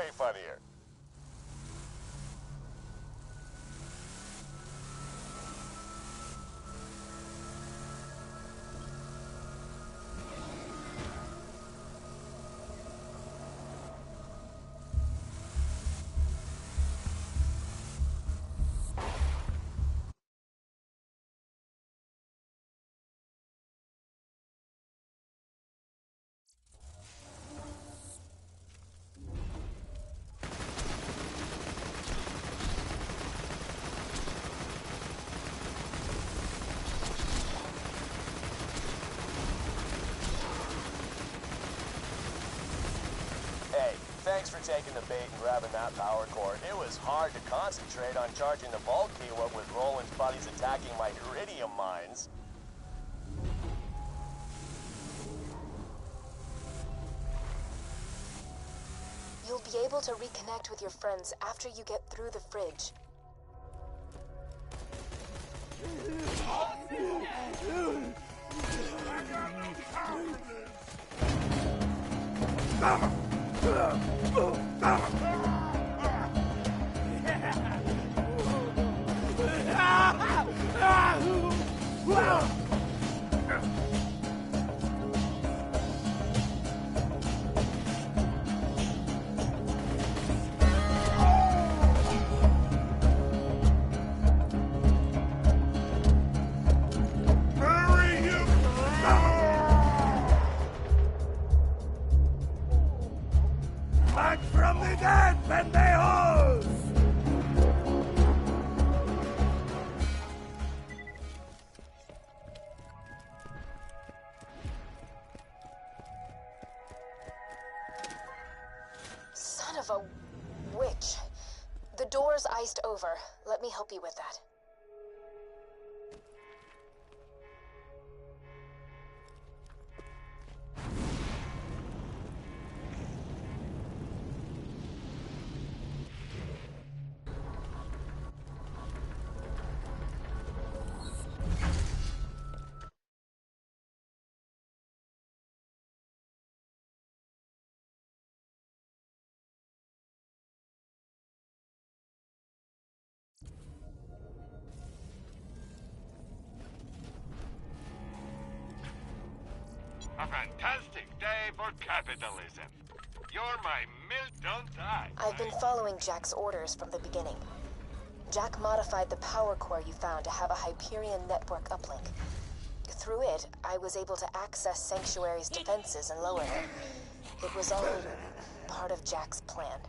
way funnier. Thanks for taking the bait and grabbing that power cord. It was hard to concentrate on charging the vault key what with Roland's buddies attacking my iridium mines. You'll be able to reconnect with your friends after you get through the fridge. Son of a witch. The door's iced over. Let me help you with that. A fantastic day for capitalism. You're my milk, don't I? I've been following Jack's orders from the beginning. Jack modified the power core you found to have a Hyperion network uplink. Through it, I was able to access Sanctuary's defenses and lower them. It was all part of Jack's plan.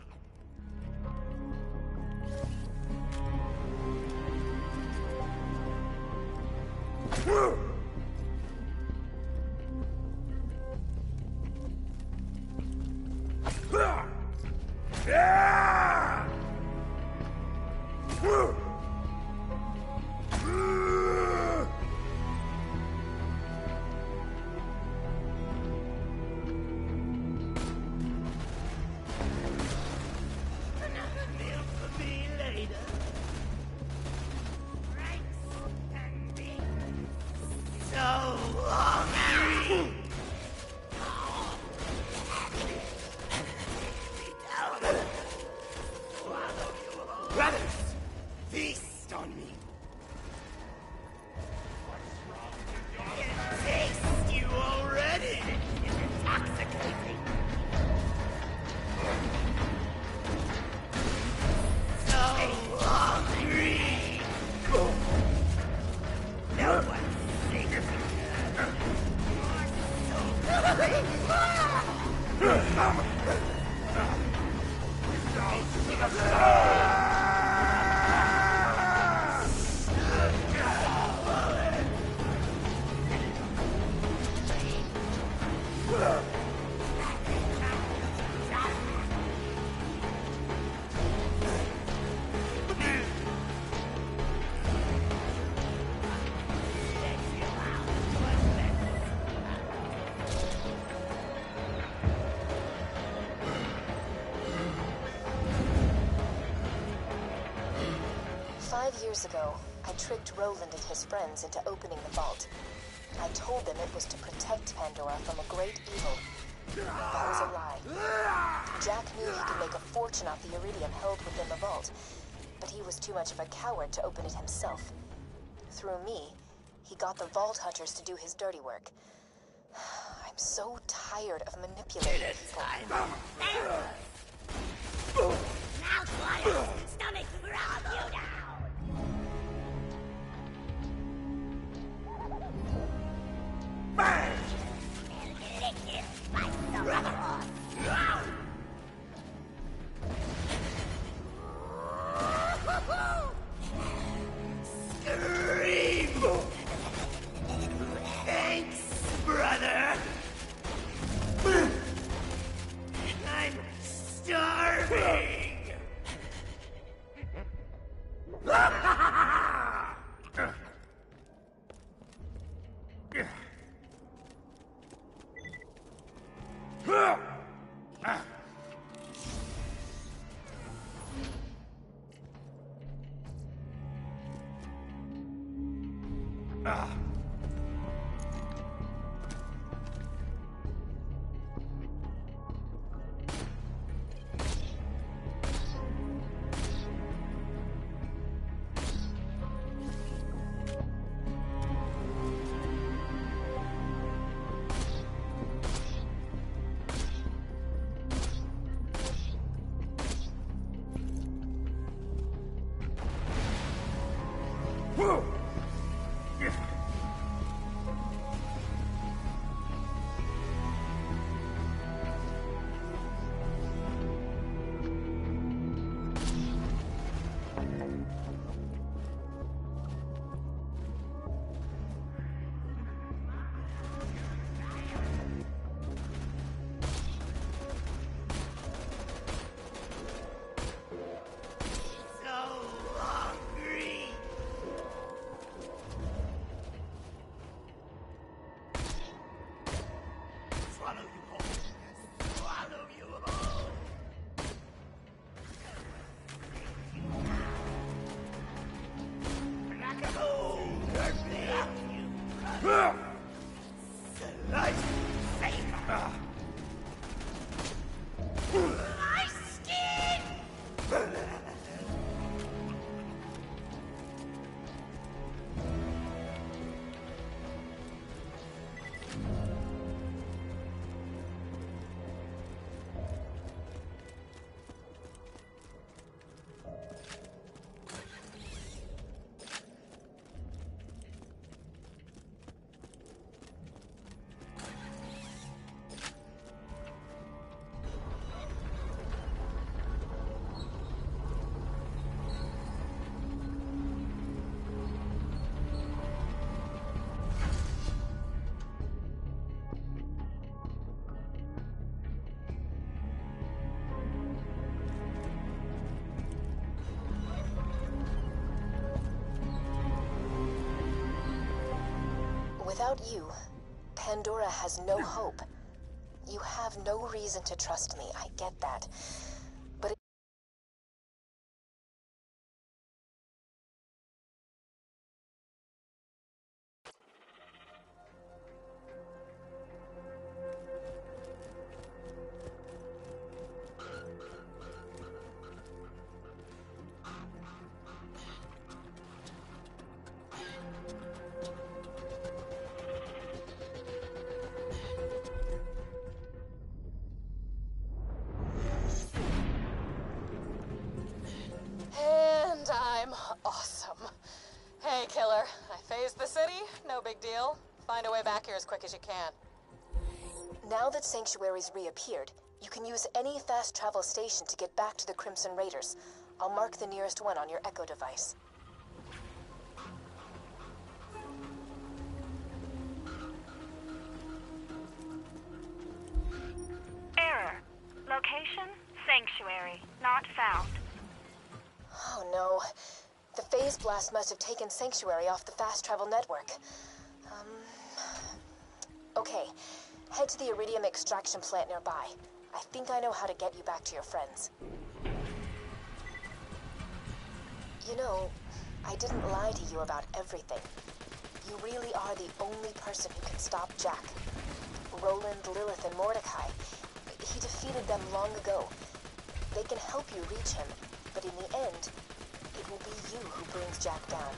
Years ago, I tricked Roland and his friends into opening the vault. I told them it was to protect Pandora from a great evil, That was a lie. Jack knew he could make a fortune off the iridium held within the vault, but he was too much of a coward to open it himself. Through me, he got the Vault Hunters to do his dirty work. I'm so tired of manipulating people. Now quiet! Stomach grab you down! Bang! Lick you by the rubber. Scream! Thanks, brother! I'm starving! My skin! Without you, Pandora has no hope. You have no reason to trust me, I get that. But And I'm awesome. Hey, killer. I phased the city. No big deal. Find a way back here as quick as you can. now that Sanctuary's reappeared, you can use any fast travel station to get back to the Crimson Raiders. I'll mark the nearest one on your Echo device. Error. Location, Sanctuary. Not found. Oh no. The phase blast must have taken Sanctuary off the fast travel network. Okay. Head to the iridium extraction plant nearby. I think I know how to get you back to your friends. You know, I didn't lie to you about everything. You really are the only person who can stop Jack. Roland, Lilith, and Mordecai. He defeated them long ago. They can help you reach him, but in the end, it will be you who brings Jack down.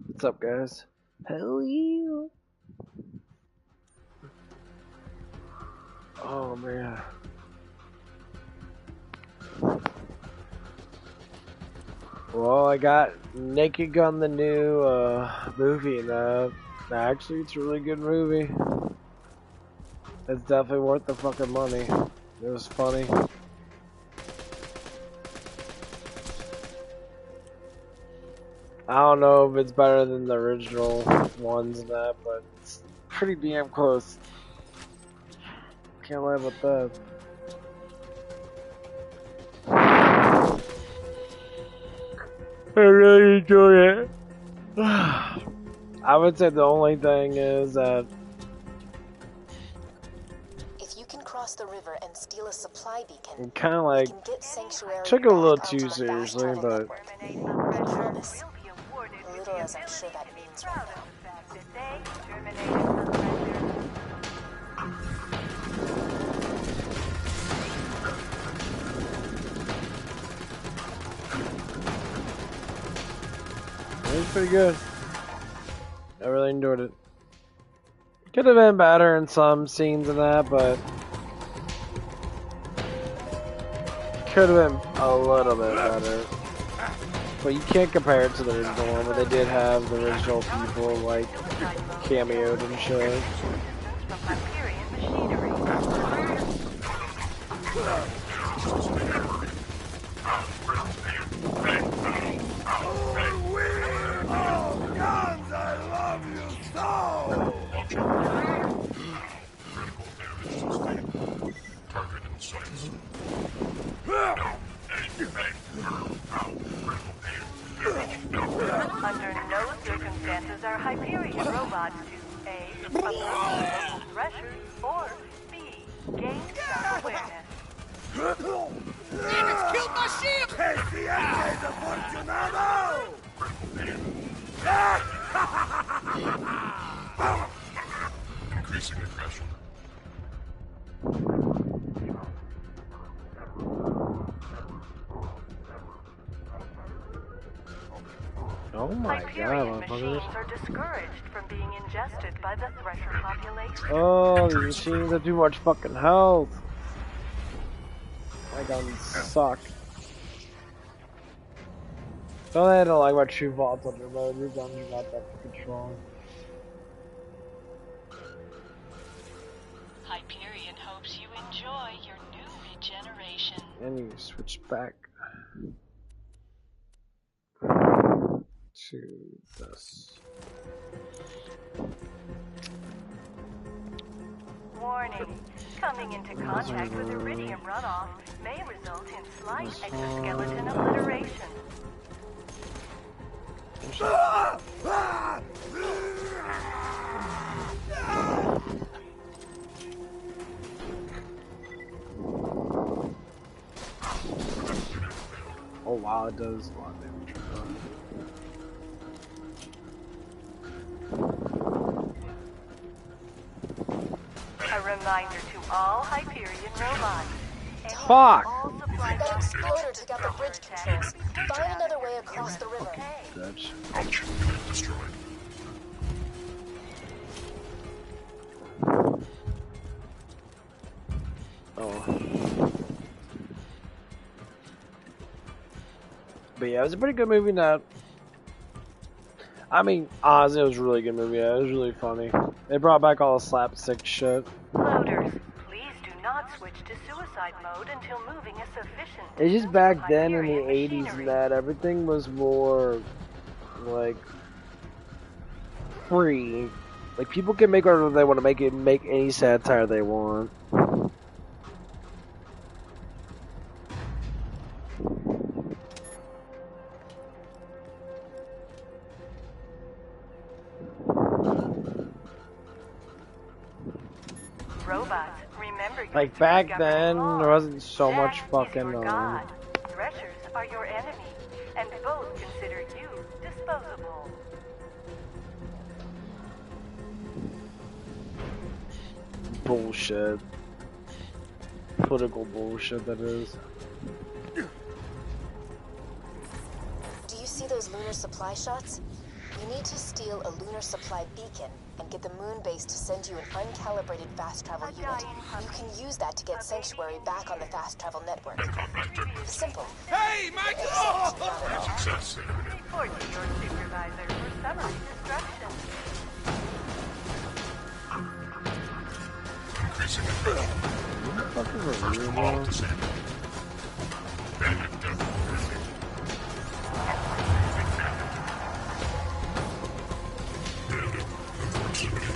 What's up, guys? Hell yeah! Oh man. Well, I got Naked Gun, the new movie, and actually, it's a really good movie. It's definitely worth the fucking money. It was funny. I don't know if it's better than the original ones and that, but it's pretty damn close. Can't lie about that. I really enjoy it. I would say the only thing is that If you can cross the river and steal a supply beacon, it kind of like you can get Sanctuary took it a little back onto too the fast seriously, travel but network. I promise. Little as I'm sure that means right now. it was pretty good. I really enjoyed it. Could have been better in some scenes and that, but could have been a little bit better. But you can't compare it to the original one, but they did have the original people like cameoed and shit. Under no circumstances are Hyperion robots to A. Approach local threshers, or B. Gain self-awareness. Damn, it's killed my ship! Presidente desafortunado! Increasing aggression. Oh my Hyperion god, machines motherfuckers. are discouraged from being ingested by the thresher population. Oh, these machines have too much fucking health. My guns suck. So I don't like my true vaults under mode. Your guns are not that fucking strong. Hyperion hopes you enjoy your new regeneration. And you switch back to this. Warning. Coming into contact with iridium runoff may result in slight exoskeleton obliteration. Oh wow, it does a lot of damage. A reminder to all Hyperion robots. Fuck! That exploder took out the bridge controls. Find another way across the river. Bitch. I'll keep it destroyed. Oh. But yeah, it was a pretty good movie. That I mean, honestly, it was a really good movie. Yeah, it was really funny. They brought back all the slapstick shit. Loaders, please do not switch to suicide mode until moving a sufficient It's just distance back from then in the Hyperion 80s and machinery. that everything was more like free. Like people can make whatever they want to make it, make any satire they want. Robots, remember your Like back discovered then, laws. there wasn't so much Jack is fucking your god. Threshers are your enemy, and both consider you disposable. bullshit, political bullshit that is. Do you see those lunar supply shots? You need to steal a lunar supply beacon and get the moon base to send you an uncalibrated fast travel unit. You can use that to get Sanctuary back on the fast travel network. Simple. Hey, Michael! Except not at all. Success imminent. Report to your supervisor for summary destruction. Increasing aggression. What the fuck is a real All one? disabled. Bandit death warning. Bandit in proximity.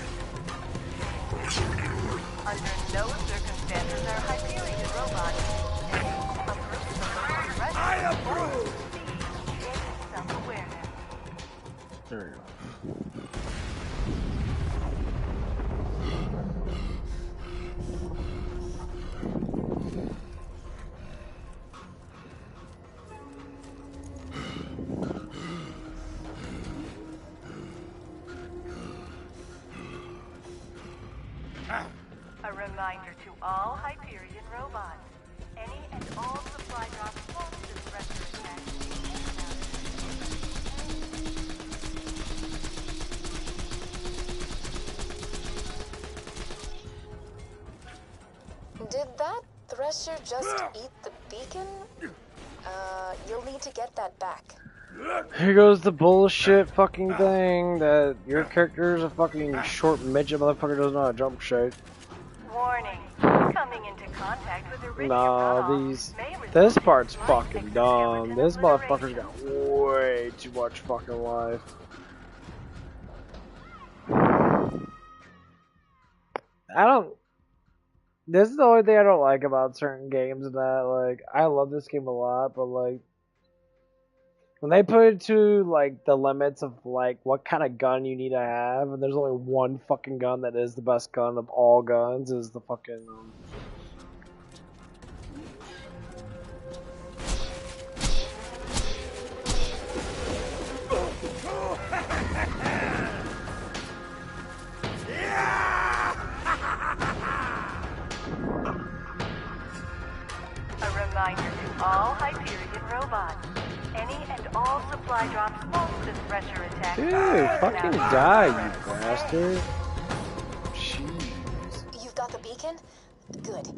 Proximity alert. Under no circumstances are Hyperion robots. I approve! Gain self-awareness. There you go. A reminder to all Hyperion robots. Any and all supply drops close to the Thresher attack. Did that Thresher just eat the beacon? You'll need to get that back. Here goes the bullshit fucking thing that your character is a fucking short midget motherfucker doesn't know how to jump shit. Warning. Coming into contact with iridium Nah, runoff may result this in part's slight fucking dumb. exoskeleton This motherfucker's obliteration. got way too much fucking life. This is the only thing I don't like about certain games and that, like, I love this game a lot, but like, when they put it to, like, the limits of, like, what kind of gun you need to have, and there's only one fucking gun that is the best gun of all guns, is the fucking, A reminder to all Hyperion robots. Any and all supply drops close to Thresher attack. Dude, fucking die, you bastard. Jeez. You've got the beacon? Good.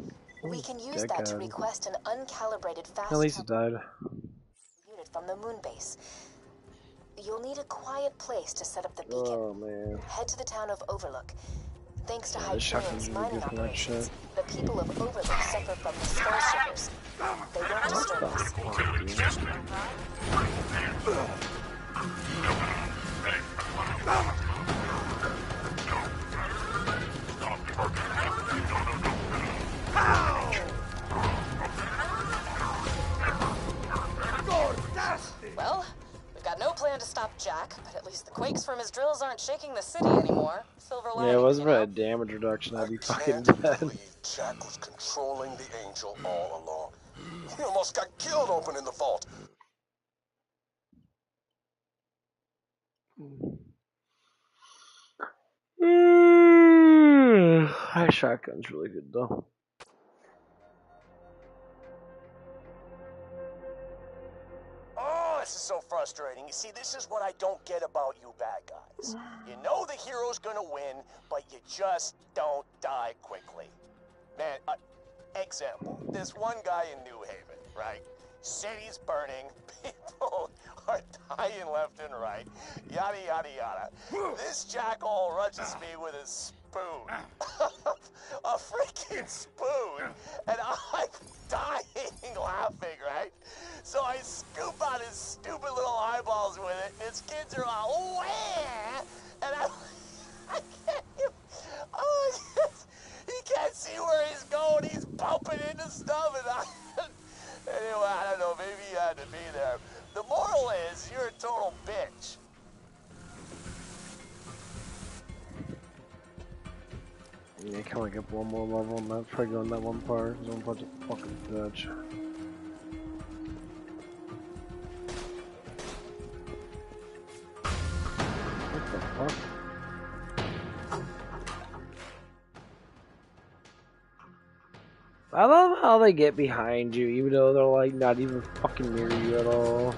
We can use that to dickhead. request an uncalibrated fast At least it travel died. unit from the moon base. You'll need a quiet place to set up the beacon. Oh, man. Head to the town of Overlook. Thanks to Yeah, this shotgun's Hyperion's really mining good for that operations, shit. the people of Overlook suffer from the skull shivers. They won't disturb us. Well, we've got no plan to stop Jack, but at least the quakes from his drills aren't shaking the city anymore. Silver lining, Yeah, it wasn't you for know? a damage reduction, I'd be fucking Can't dead. believe Jack was controlling the Angel all along. He almost got killed opening the vault. That shotgun's really good though. Oh, this is so frustrating. You see, this is what I don't get about you bad guys. You know the hero's gonna win, but you just don't die quickly. Man, example, this one guy in New Haven, right? City's burning, people are dying left and right. Yada, yada, yada. This jackhole rushes me with a spoon. A freaking spoon. And I'm dying laughing, right? So I scoop out his stupid little eyeballs with it, and his kids are all, wah! And I can't even, oh, he can't see where he's going. He's bumping into stuff, and anyway, I don't know, maybe he had to be there. The moral is, you're a total bitch. Yeah, can we get one more level on that? Probably on that one part. There's a bunch of fucking bitch. What the fuck? I love how they get behind you, even though they're like not even fucking near you at all.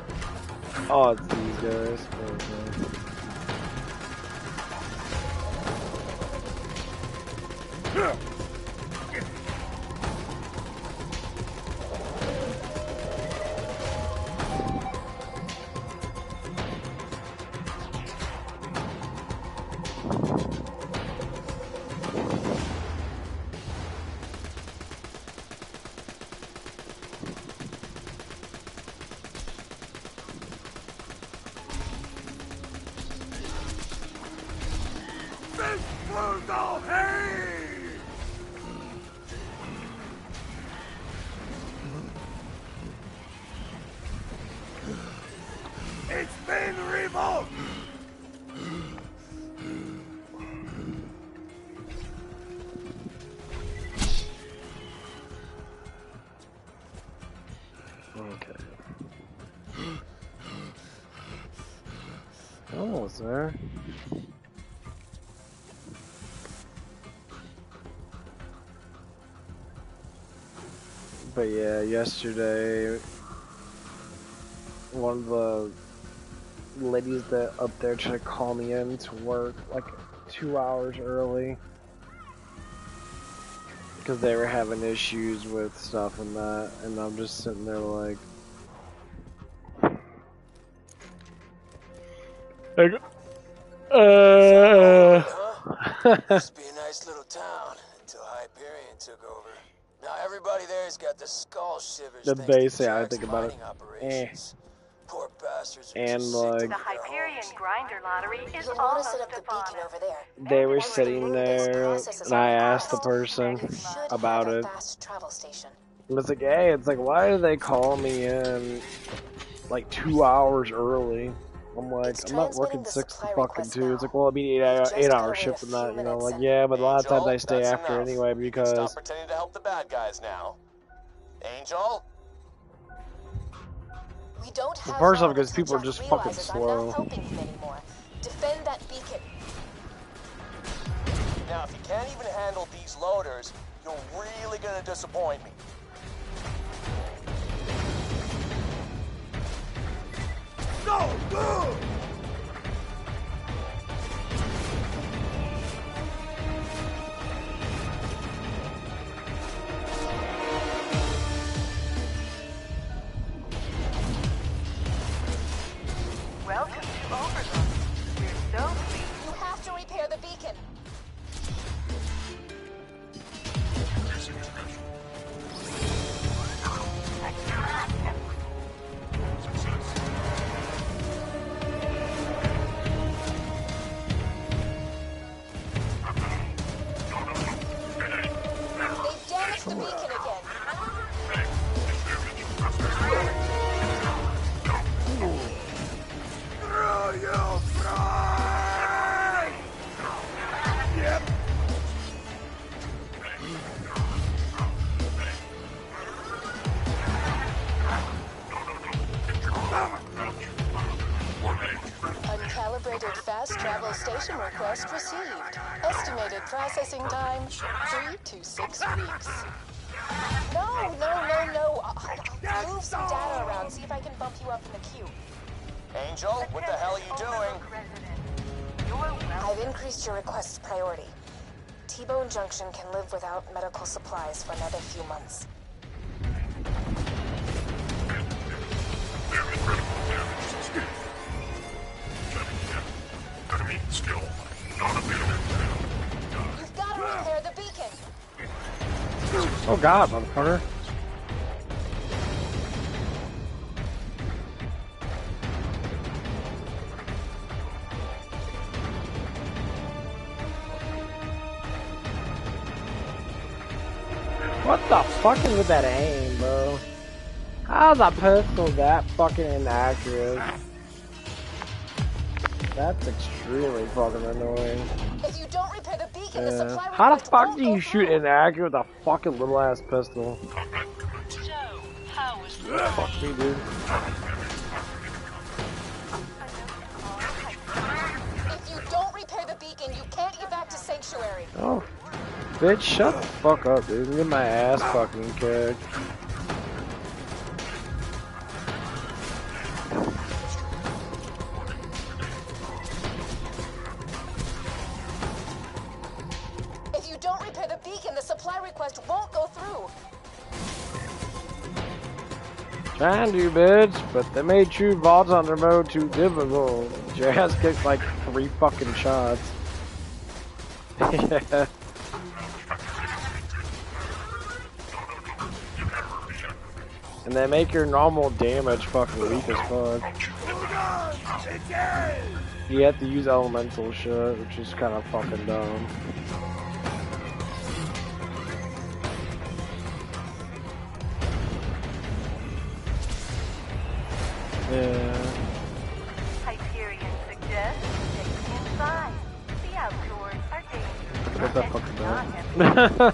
Oh, it's these guys. Okay. It's been revoked! Okay. Almost there. But yeah, yesterday, one of the ladies that up there tried to call me in to work like 2 hours early because they were having issues with stuff and that, and I'm just sitting there like Must be a nice little town until Hyperion took over. Now everybody there's got the skull shivers. The thanks base, to yeah, I Jack's think about it. mining operations. Poor bastards are And, too sick to like, leave The their Hyperion homes. Grinder Lottery is You'll almost notice it at the upon beacon us. over there. they were sitting there, and I asked the person You should about have a it. fast travel station. And it's like, hey, it's like, why do they call me in like 2 hours early? I'm like, It's I'm not transmitting working the 6 to supply fucking request 2. now. It's like, well, it'd be You just 8 gotta hour wait shift a and that, few you know, minutes like, and- yeah, but a lot of times I stay that's after enough. anyway You can stop because pretending to help the bad guys now. Angel? We don't have first off, long because until people are Jack just fucking realizes I'm slow. not helping him anymore. Defend that beacon. Now, if you can't even handle these loaders, you're really gonna disappoint me. No good! Welcome to Overlook. We're so pleased. You have to repair the beacon. They've damaged the beacon again. Through you fly! Yep. Uncalibrated fast travel station request received. Estimated processing time 3 to 6 weeks. No. I'll move some data around, see if I can bump you up in the queue. Angel, what the hell are you doing? You're welcome. I've increased your request's priority. T-Bone Junction can live without medical supplies for another few months. Skill not available. You've got to repair the beacon. Oh god, motherfucker. What the fuck is with that aim, bro? How's a pistol that fucking inaccurate? That's extremely fucking annoying. If you don't repair the beacon, the supply How the request fuck won't do go you shoot through. inaccurate with a fucking little ass pistol? So, how was the Fuck me, dude. If you don't repair the beacon, you can't get back to Sanctuary. Oh. Bitch, shut the fuck up, dude. Get my ass fucking kicked. If you don't repair the beacon, the supply request won't go through. Trying to, bitch, but they made true vaults under mode too difficult. Your ass kicked like 3 fucking shots. Yeah. And they make your normal damage fucking weak as fuck. You have to use elemental shit, which is kind of fucking dumb. Yeah. Hyperion suggests staying inside. The outdoors are dangerous. What the and fuck do is not that? have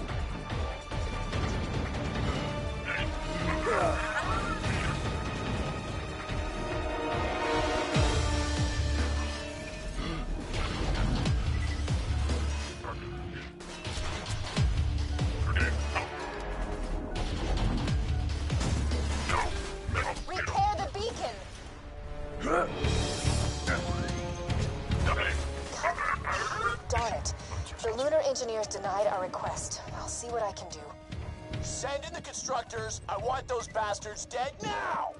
Repair the beacon. Darn it. The lunar engineers denied our request. I'll see what I can do. Send in the constructors. I want those bastards dead now.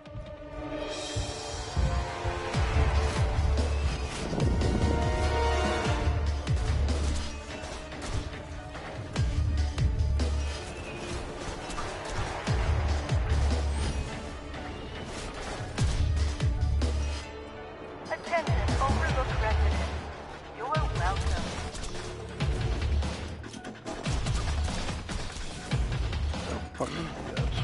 Attention, Overlook residents. You're welcome. Fucking bitch.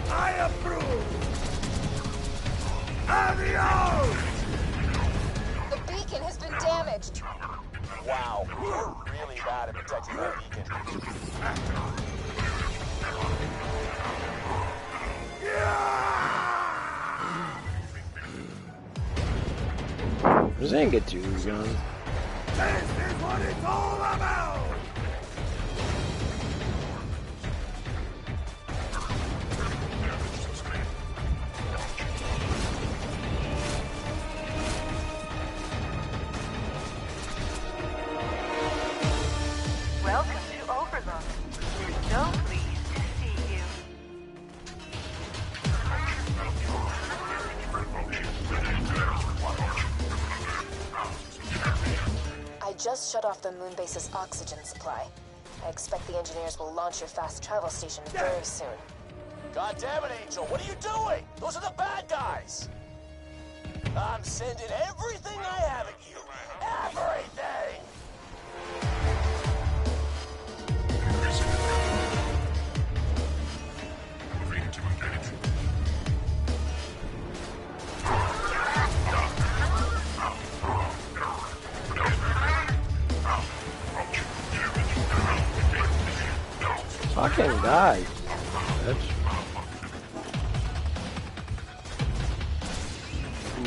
I approve! Adios! The beacon has been damaged. Wow, you're really bad at protecting that beacon. This ain't get too guns. This is what it's all about! Welcome to Overlook. We're so pleased to see you. I just shut off the moon base's oxygen supply. I expect the engineers will launch your fast travel station very soon. God damn it, Angel, what are you doing? Those are the bad guys. I'm sending everything I have at you. Everything! Moving to engage. Fucking die, bitch.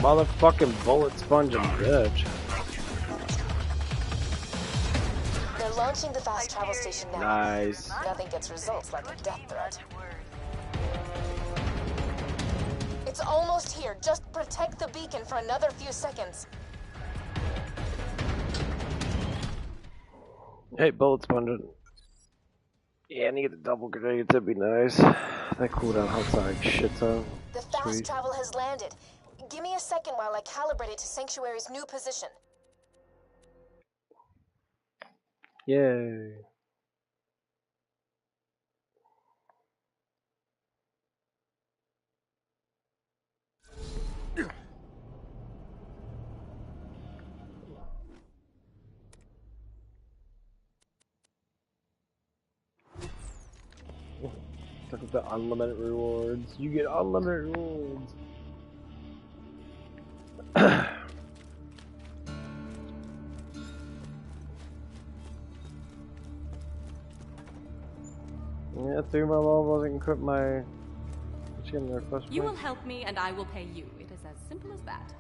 Motherfucking bullet sponging bitch. They're launching the fast travel station now. Nice. Nothing gets results like a death threat. Buzzwords. It's almost here. Just protect the beacon for another few seconds. Hey, bullet sponging. Yeah, I need the double grenades, that'd be nice. That cooldown helps out like shit ton. The fast Sweet. travel has landed. Give me a second while I calibrate it to Sanctuary's new position. Yay. Look at the unlimited rewards. You get unlimited rewards. Yeah, 3 my wall wasn't equipped my chicken there first. You will help me and I will pay you. It is as simple as that.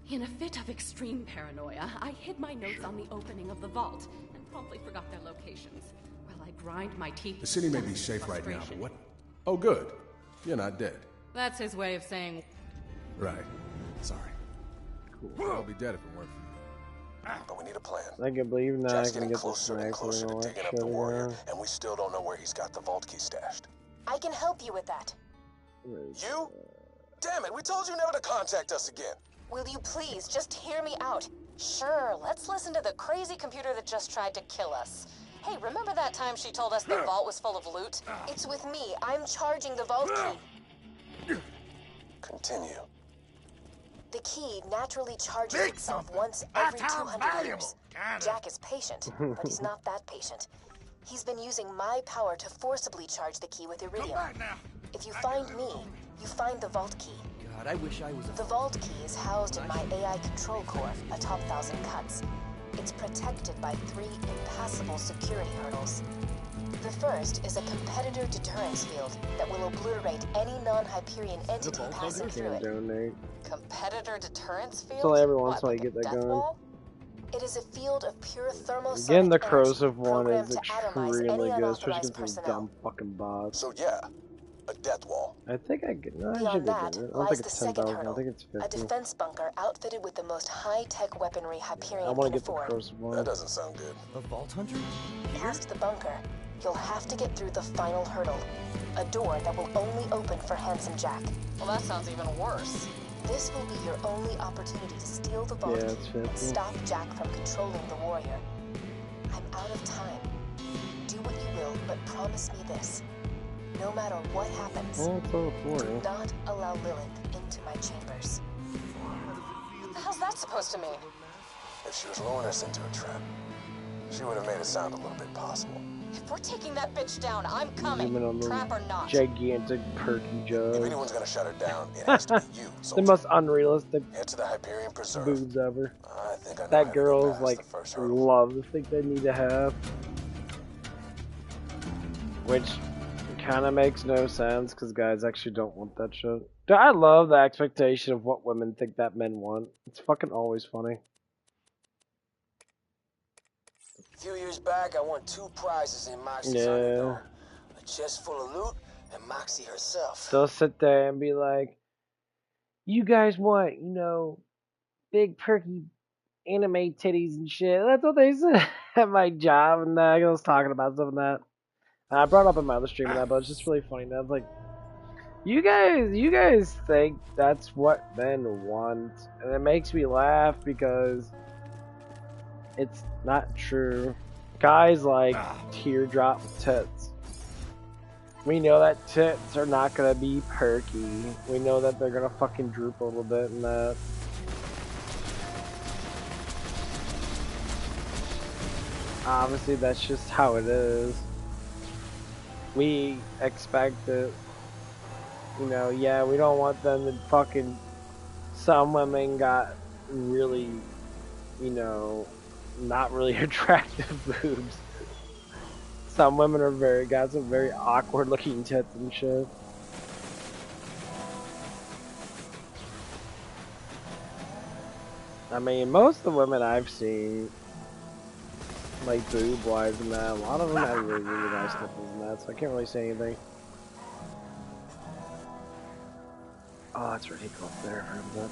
In a fit of extreme paranoia, I hid my notes on the opening of the vault and promptly forgot their locations. While I grind my teeth. The city may be safe right now, but what? Oh, good. You're not dead. That's his way of saying. Right. Sorry. Cool. I'll be dead if it weren't for you. But we need a plan. I can believe now I Jack's can getting get closer this and next closer to one. digging up the warrior, and we still don't know where he's got the vault key stashed. I can help you with that. You? Damn it, we told you never to contact us again. Will you please just hear me out? Sure, let's listen to the crazy computer that just tried to kill us. Hey, remember that time she told us the vault was full of loot? It's with me. I'm charging the vault key. Continue. The key naturally charges itself once every 200 years. Jack is patient, but he's not that patient. He's been using my power to forcibly charge the key with iridium. If you find me, you find the vault key. God, I wish I was The vault key is housed in my AI control core atop Thousand Cuts. It's protected by 3 impassable security hurdles. The first is a competitor deterrence field that will obliterate any non-Hyperion entity passing through it. Donate. Competitor deterrence field? So every once What, in a while you like get that death going. wall? It is a field of pure thermosonic Again, the energy corrosive one programmed is to atomize extremely any good, especially unauthorized against these personnel. dumb fucking bots. So yeah, a death wall. I think I get. No, I should Beyond be that good. I don't lies think the it's second 10,000. I hurdle, think it's a 50. defense bunker outfitted with the most high-tech weaponry Hyperion I want can to get the afford. corrosive one. That doesn't sound good. a vault hunter. Past the bunker, you'll have to get through the final hurdle, a door that will only open for Handsome Jack. Well, that sounds even worse. This will be your only opportunity to steal the vault Yeah, key it's and 50. stop Jack from controlling the warrior. I'm out of time. Do what you will, but promise me this. No matter what happens, Oh, it's all for do you. not allow Lilith into my chambers. What the hell's that supposed to mean? If she was luring us into a trap, she would have made it sound a little bit possible. If we're taking that bitch down, I'm Zoom in coming. on the Trap or not. gigantic perky If jugs. anyone's gonna shut her down, it has to be you, The soldier. most unrealistic Head to the Hyperion Preserve. boobs ever. I think I know how That to get girls past like the first hurdle. love the thing they need to have. Which kind of makes no sense because guys actually don't want that shit. Dude, I love the expectation of what women think that men want. It's fucking always funny. A few years back, I won 2 prizes in Moxie's Yeah. Underdome. A chest full of loot, and Moxie herself. They'll sit there and be like, you guys want, you know, big perky anime titties and shit. That's what they said at my job, and I was talking about stuff and that. And I brought up in my other stream and that, but it's just really funny. Now it's like, you guys think that's what men want, and it makes me laugh because it's not true. Guys like teardrop tits. We know that tits are not gonna be perky. We know that they're gonna fucking droop a little bit and that. Obviously, that's just how it is. We expect it. You know, yeah, we don't want them to fucking. Some women got really, you know, not really attractive boobs. Some women are got some very awkward looking tits and shit. I mean, most of the women I've seen, like boob wise and that, a lot of them have really, really nice nipples and that, so I can't really say anything. Oh, that's ridiculous there for a bit.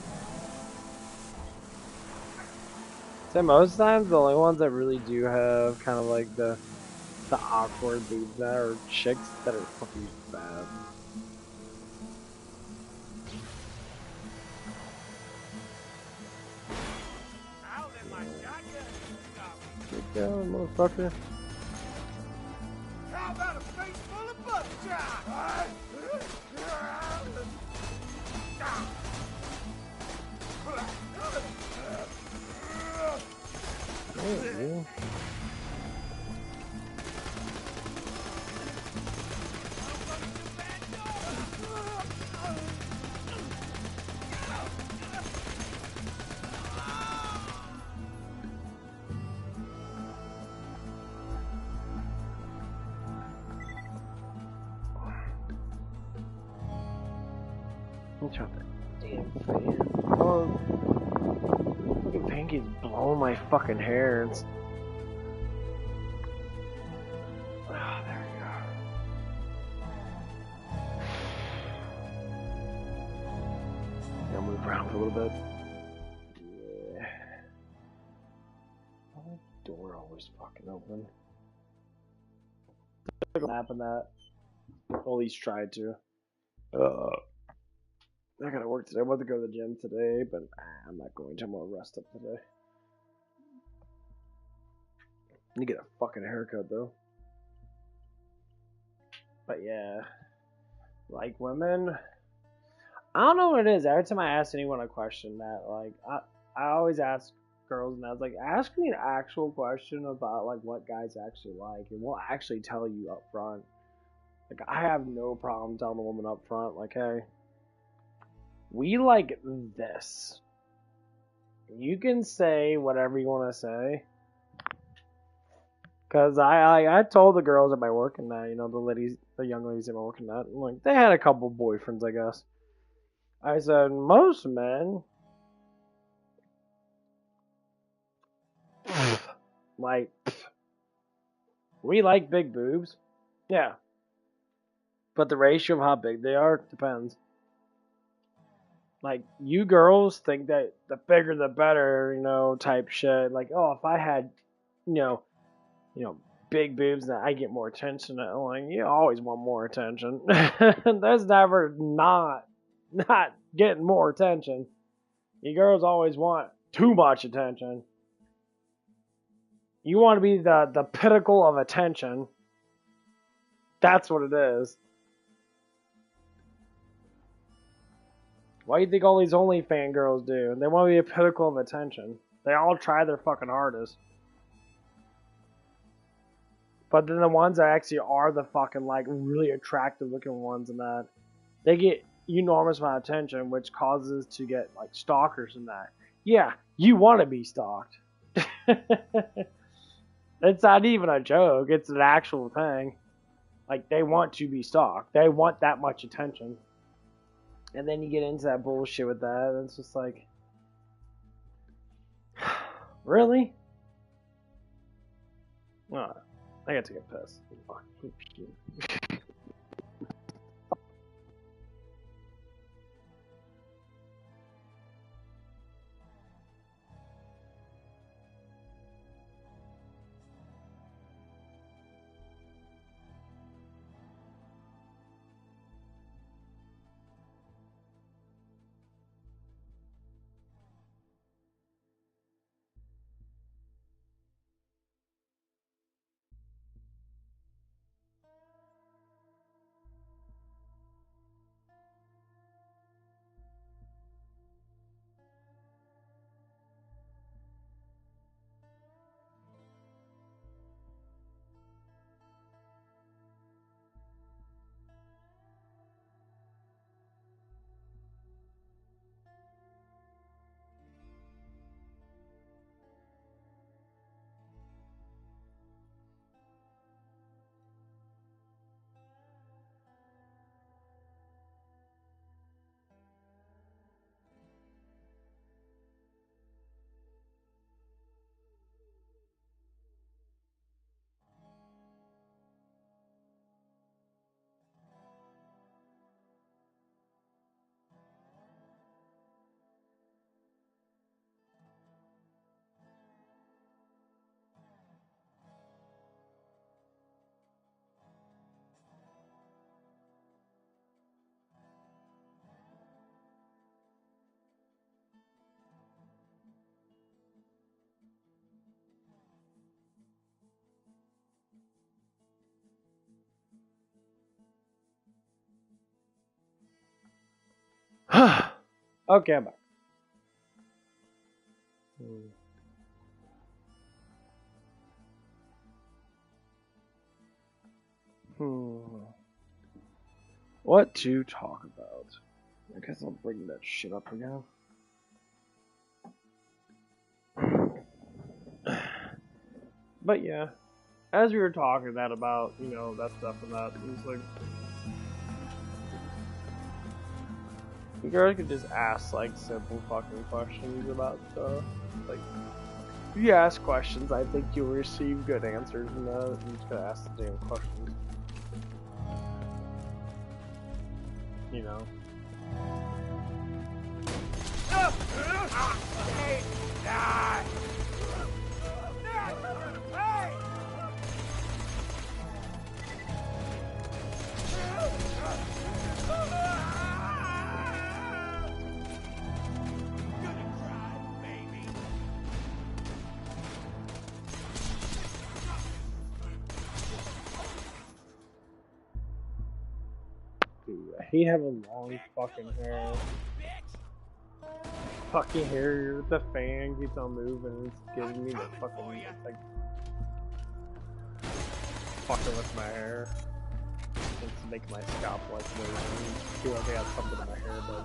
So most times the only ones that really do have kind of like the awkward leads that are chicks that are fucking bad. Get down, motherfucker. How about a face full of buckshot? Oh, Shut that damn fan. Oh, fucking Pinky's blowing my fucking hair. It's... Oh, there we go. I'll move around for a little bit. Yeah. Why is the door always fucking open? Took a nap in that. At least tried to. I gotta work today. I want to go to the gym today, but I'm not going to. I'm gonna rest up today. I need to get a fucking haircut though. But yeah, like women, I don't know what it is. Every time I ask anyone a question, that like I always ask girls, and I was like, ask me an actual question about like what guys actually like, and we'll actually tell you up front. Like I have no problem telling a woman up front, like, hey, we like this. You can say whatever you want to say. Cause I told the girls at my working that, you know, the young ladies at my working that, like, they had a couple boyfriends, I guess. I said, most men, like, we like big boobs. Yeah. But the ratio of how big they are depends. Like, you girls think that the bigger the better, you know, type shit. Like, oh, if I had, you know, big boobs, then I get more attention. Like, you always want more attention. That's never not getting more attention. You girls always want too much attention. You want to be the pinnacle of attention. That's what it is. Why do you think all these OnlyFans girls do? They want to be a pinnacle of attention. They all try their fucking hardest. But then the ones that actually are the fucking, like, really attractive looking ones and that, they get enormous amount of attention, which causes to get, like, stalkers and that. Yeah, you want to be stalked. It's not even a joke. It's an actual thing. Like, they want to be stalked. They want that much attention. And then you get into that bullshit with that, and it's just like, really? Oh, I got to get pissed. Okay, I'm back. What to talk about? I guess I'll bring that shit up again. But yeah, as we were talking that about, you know, that stuff and that, it was like, you guys could just ask like simple fucking questions about stuff. Like, if you ask questions, I think you'll receive good answers, and you just gotta ask the damn questions. You know. Dude, I hate having long fucking hair. Fucking hair with the fan keeps on moving. It's giving me the fucking, it's like fucking with my hair. It's making my scalp like wavy. I feel like I got something in my hair, but.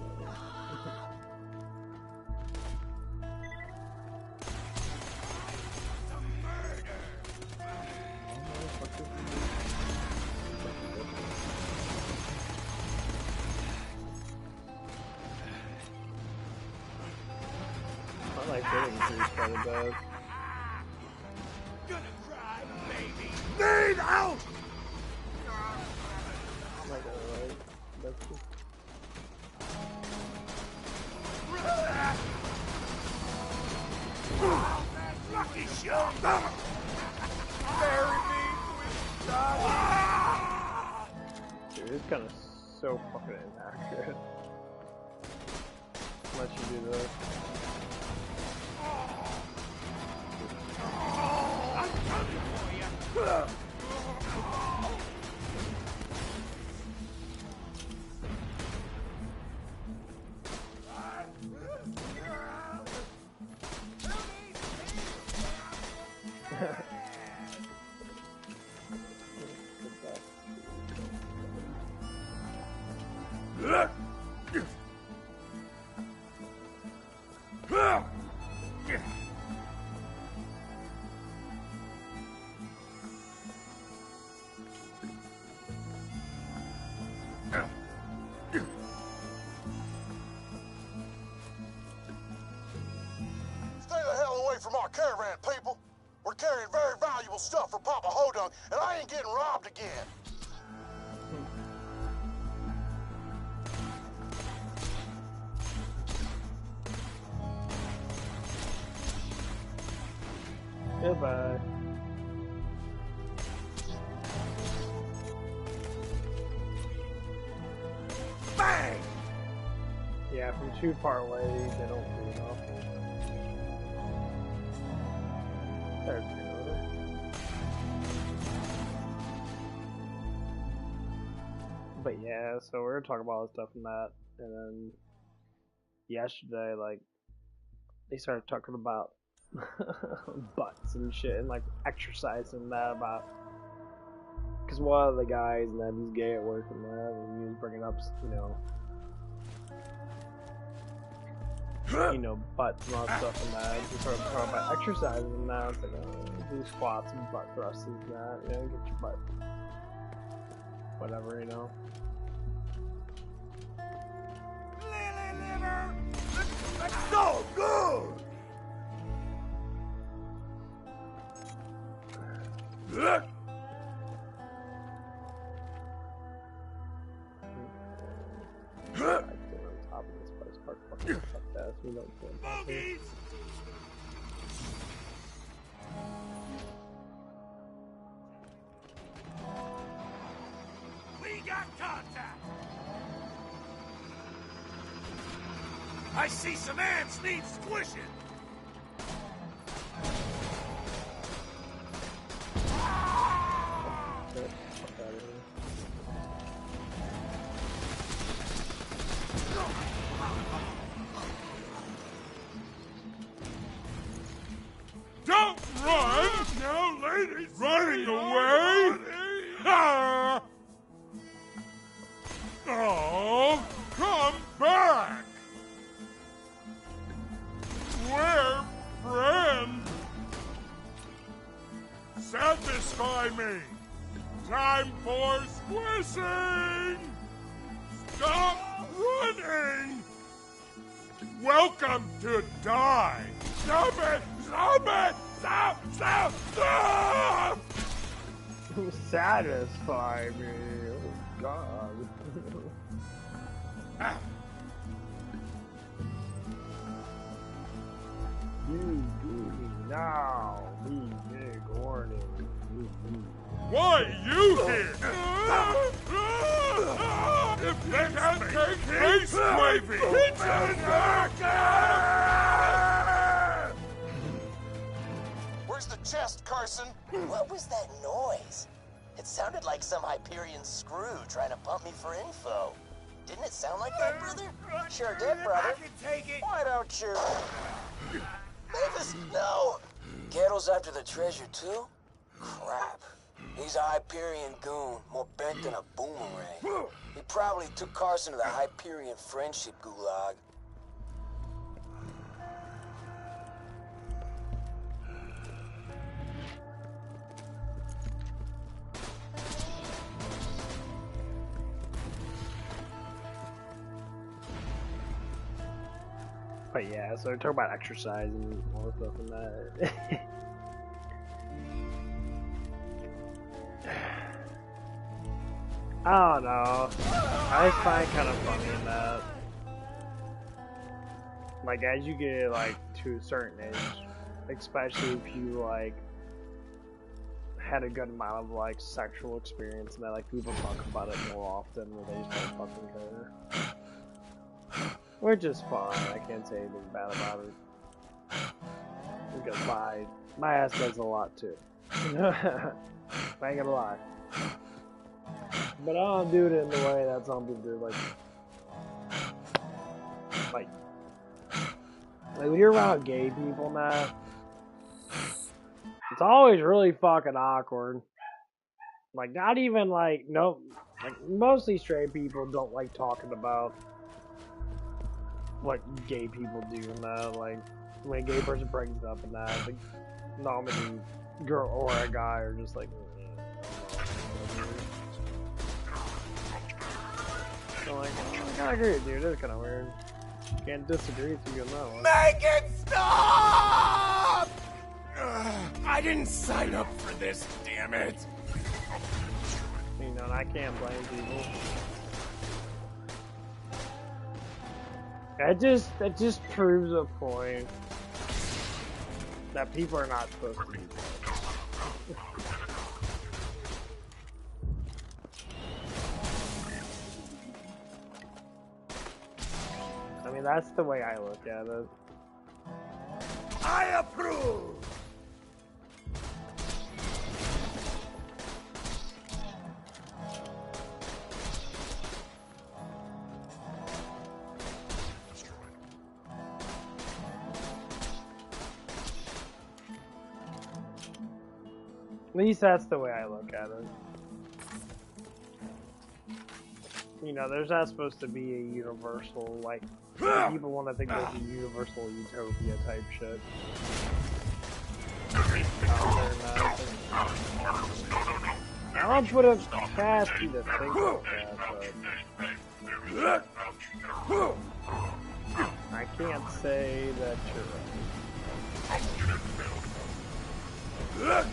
I like hitting things kind of bad. Gonna cry, baby. Need help! I'm not gonna lie. That's just... Lucky shot! Bury me, twist. Dude, it's kind of so fucking inaccurate. Let you do this. I'm coming for you. From our caravan, people. We're carrying very valuable stuff for Papa Hodunk, and I ain't getting robbed again. Goodbye. Bang! Yeah, from too far away, they don't do enough. There's another. But yeah, so we're talking about all this stuff and that, and then yesterday, like, they started talking about butts and shit, and like exercise and that about, because one of the guys, and then he's gay at work and that, and he was bringing up, you know, butts and all that stuff and that. We started talking about exercising and that. It's like, do squats and butt thrusts and that, you know, get your butt, whatever, you know. Lily liver! That's so good! Top of this place, park fucking fuck that. We don't go on top here. We got contact! I see some ants need squishing! Fuck out of here. Satisfy me! Time for splishing! Stop running! Welcome to die! Stop it! Stop it! Stop! Stop! Stop! Satisfy me. Oh, God. You do me now. Me big warning. Why you here? If they can't take face waving! It's Where's the chest, Carson? What was that noise? It sounded like some Hyperion screw trying to pump me for info. Didn't it sound like that, brother? Sure did, brother. I can take it. Why don't you? Mavis, no! Kettle's after the treasure, too? Crap. He's a Hyperion goon, more bent than a boomerang. He probably took Carson to the Hyperion friendship gulag. But yeah, so talk about exercise and more stuff than that. I don't know. I just find it kind of funny in that, like, as you get like to a certain age, especially if you like had a good amount of like sexual experience, and that like people talk about it more often, where they just don't fucking care. Which is fine. I can't say anything bad about it. Because my ass does a lot too. I ain't gonna lie. But I don't do it in the way that some people do. Like when you're around gay people now, it's always really fucking awkward. Like, not even like, no, like mostly straight people don't like talking about what gay people do now. Like, when a gay person brings it up and that, like, normally girl or a guy are just like, so like, I kinda agree with you, it's kinda weird. Can't disagree with you on that one. Make it stop! I didn't sign up for this, damn it. You know, and I can't blame people. It just proves a point that people are not supposed to be. I mean, that's the way I look at it. I approve! At least that's the way I look at it. You know, there's not supposed to be a universal, like, people want to think there's a universal utopia type shit. I don't put it past you to think like that, but I can't say that you're right.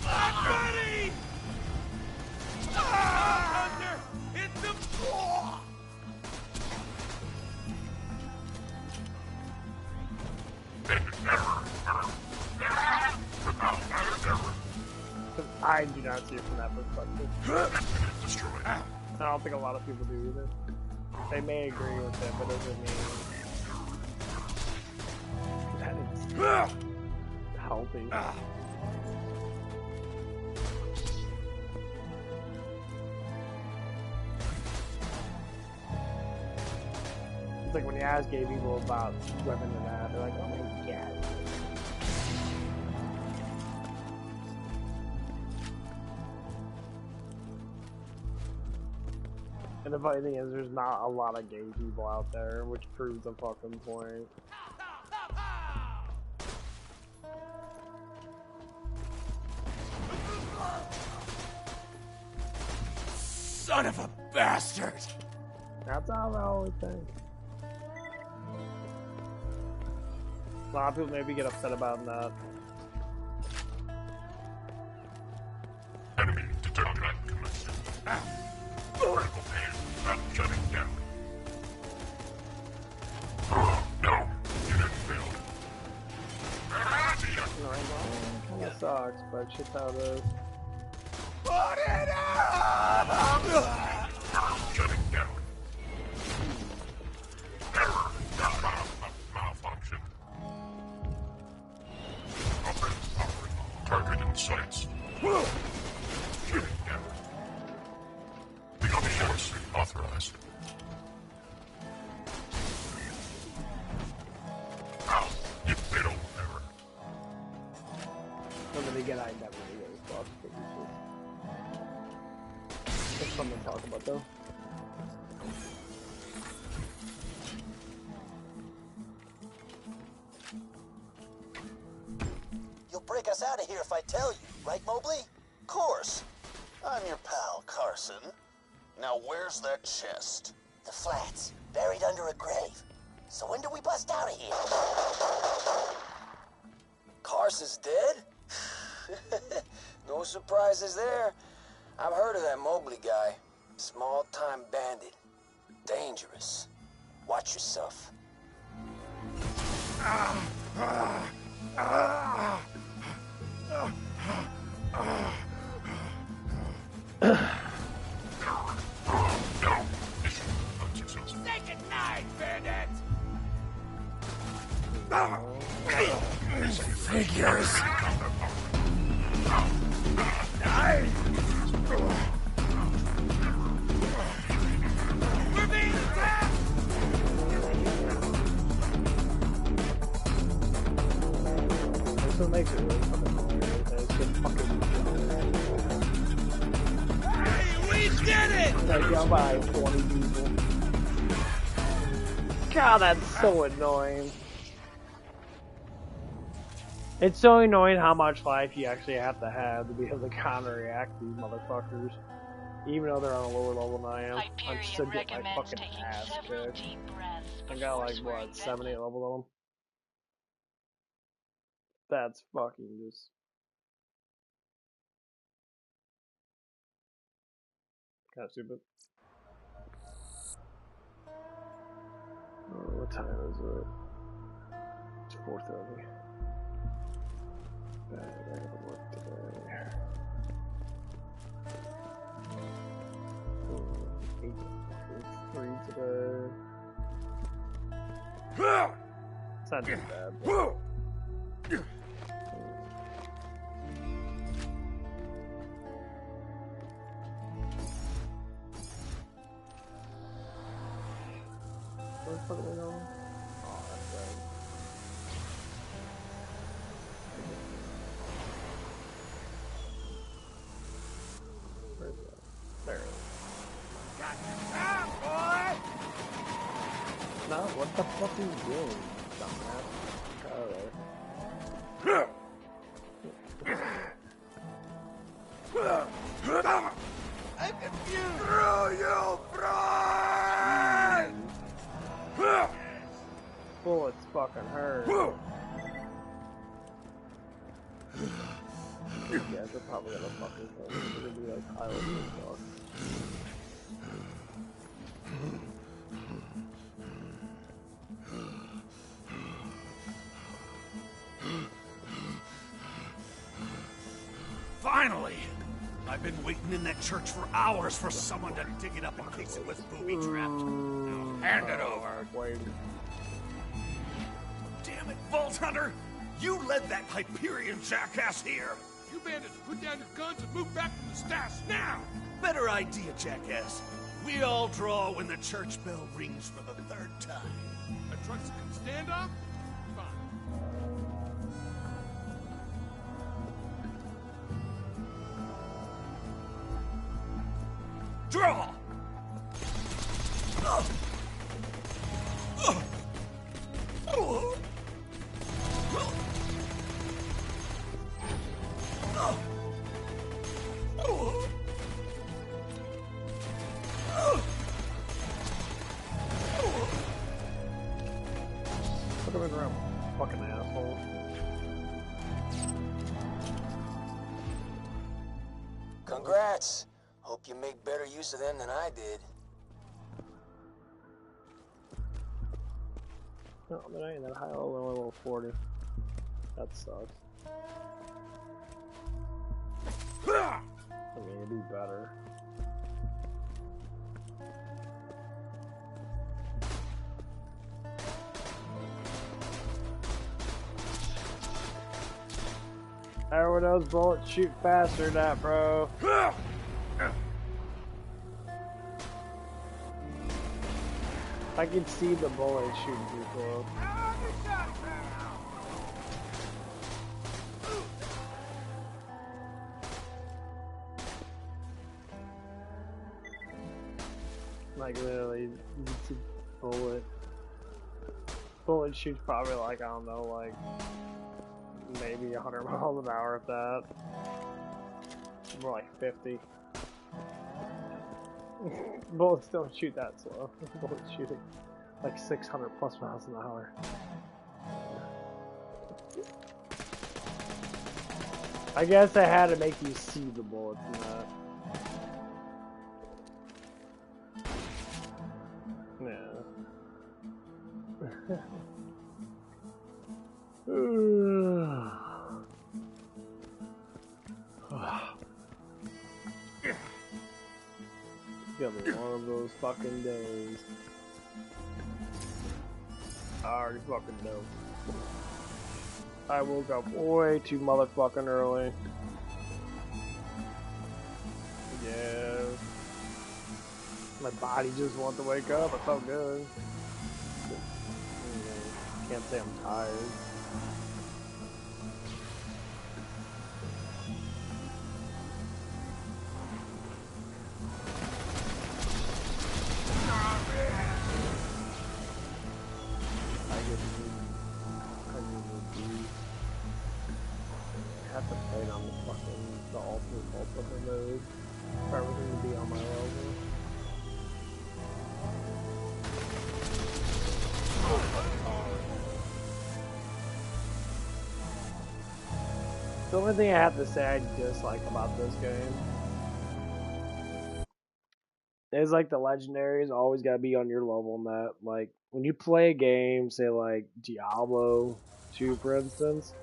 Buddy! Hunter! It's the floor! I do not see it from that perspective. I don't think a lot of people do either. They may agree with it, but doesn't mean that it's healthy. It's like when you ask gay people about women and that, they're like, oh my god. And the funny thing is, there's not a lot of gay people out there, which proves the fucking point. Son of a bastard! That's how I always think. A lot of people maybe get upset about that. Enemy detected. Critical pain. Not shutting down. No. Unit failed. Kinda sucks, but shit's how it is. Put it out! Shutting down. Error. Malfunction. Target in sights. Shutting down. Becoming force authorized. You fatal error. Something to get I never really get response for these. That's something to talk about though. You'll break us out of here if I tell you, right, Mobley? Of course. I'm your pal, Carson. Now where's that chest? The flats, buried under a grave. So when do we bust out of here? Carson's dead? No surprises there. I've heard of that Mobley guy. Small-time bandit. Dangerous. Watch yourself. Say goodnight, bandit! Figures. We're being attacked! That's what makes it really fucking hilarious. It's just fucking. Hey, we did it! Like, down by 20 people. God, that's so annoying. It's so annoying how much life you actually have to be able to counter-react these motherfuckers. Even though they're on a lower level than I am. I'm still getting my fucking ass kicked. I got like, what, 7, 8 levels on them? That's fucking just... kind of stupid. Oh, what time is it? It's 4:30. I gotta work today. 8 today. It's not too bad. But... Where the fuck are we going? Oh, that's right. Where's that? There it is. Got your time, boy! No, what the fuck are you doing, dumbass? Alright. I'm confused! Through you, Brian! Bullets fucking hurt. These guys are probably gonna fucking kill me. They're gonna be like pilots and stuff. Finally! I've been waiting in that church for hours for someone to dig it up in case it was booby-trapped. Now hand it over. Damn it, Vault Hunter! You led that Hyperion jackass here! You bandits, put down your guns and move back to the stash now! Better idea, jackass. We all draw when the church bell rings for the 3rd time. A trucks can stand off? Fine. Draw! Congrats. Hope you make better use of them than I did. No, they're not even that high. Oh, only level 40. That sucks. I mean, it'd be better. Everyone knows bullets shoot faster than that, bro. I can see the bullet shooting too close. Like literally, it's a bullet. Bullet shoots probably like, I don't know, like maybe 100 miles an hour if that. More like 50. Bullets don't shoot that slow. Bullets shooting like 600 plus miles an hour. I guess I had to make you see the bullets in that. It's gonna be one of those fucking days. I already fucking know. I woke up way too motherfucking early. Yeah. My body just wanted to wake up. I felt good. Can't say I'm tired. I have to play it on the ultimate mode for everything to be on my level. The only thing I have to say I dislike about this game is like the legendaries always gotta be on your level and that. Like when you play a game, say like Diablo 2 for instance,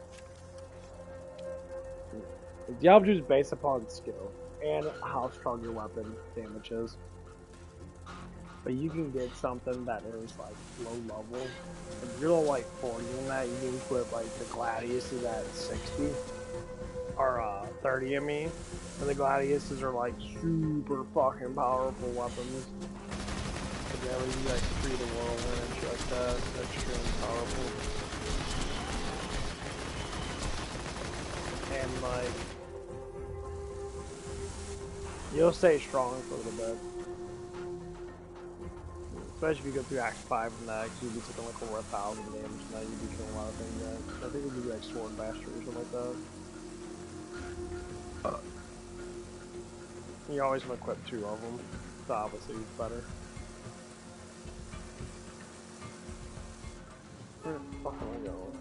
Diablo 2 is based upon skill and how strong your weapon damage is. But you can get something that is like low level. If you're like 40 in that, you can equip like the Gladiuses at 60. Or 30, I mean. And the Gladiuses are like super fucking powerful weapons. Cause they always use like free the world and shit like that. That's extremely powerful. And like, you'll stay strong for a little bit. Especially if you go through Act 5 and that, you'll be taking like over 1,000 damage and that you'll be killing a lot of things then. I think it'll be like Sword Master or something like that. You always want to equip 2 of them, so obviously it's better. Where the fuck am I going?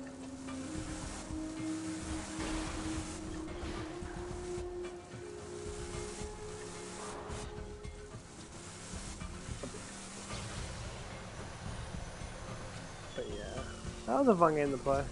But yeah, that was a fun game to play.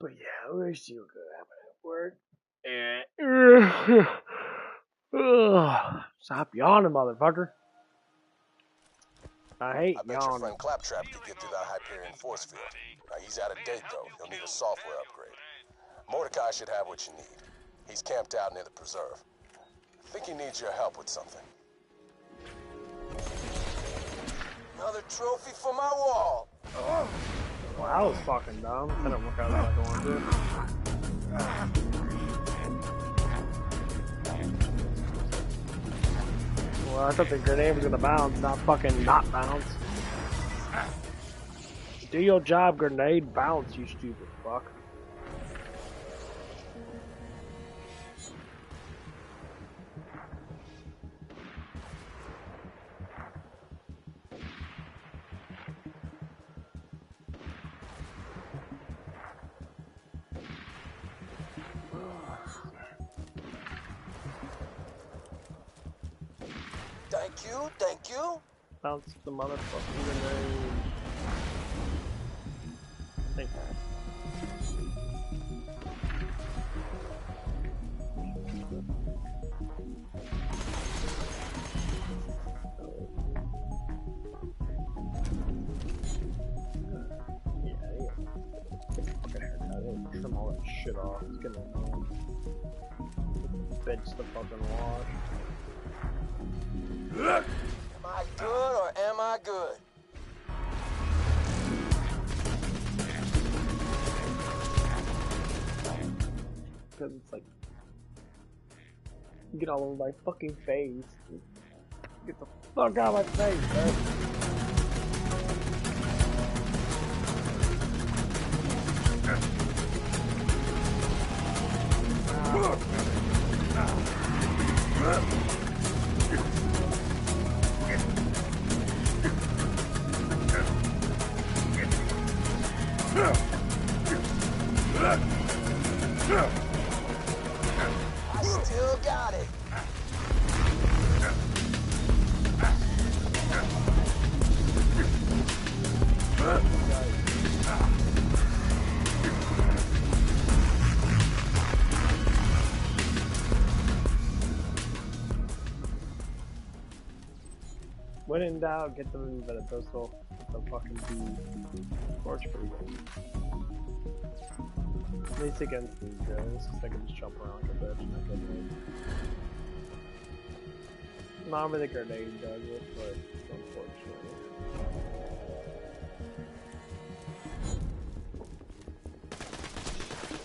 But yeah, we're still gonna have it at work. Stop yawning, motherfucker. I hate I bet yawning. your friend Claptrap could get through that Hyperion force field. He's out of date, though. He'll need a software upgrade. Mordecai should have what you need. He's camped out near the preserve. I think he needs your help with something. Another trophy for my wall. Well, that was fucking dumb. That didn't work out like I wanted to. Well, I thought the grenade was gonna bounce, not fucking not bounce. Do your job, grenade. Bounce, you stupid fuck. Thank you. Bounce the motherfucking grenade. Thank you. Trim all that shit off. It's getting annoying. Bench the fucking wash. Am I good or am I good? Because it's like, get all over my fucking face. Get the fuck out of my face, man. I still got it. When in doubt, get them in the pistol. The fucking torch pretty good. At least against these guys, because they can just jump around like a bitch and I get hit. Not where the grenade does it, but unfortunately.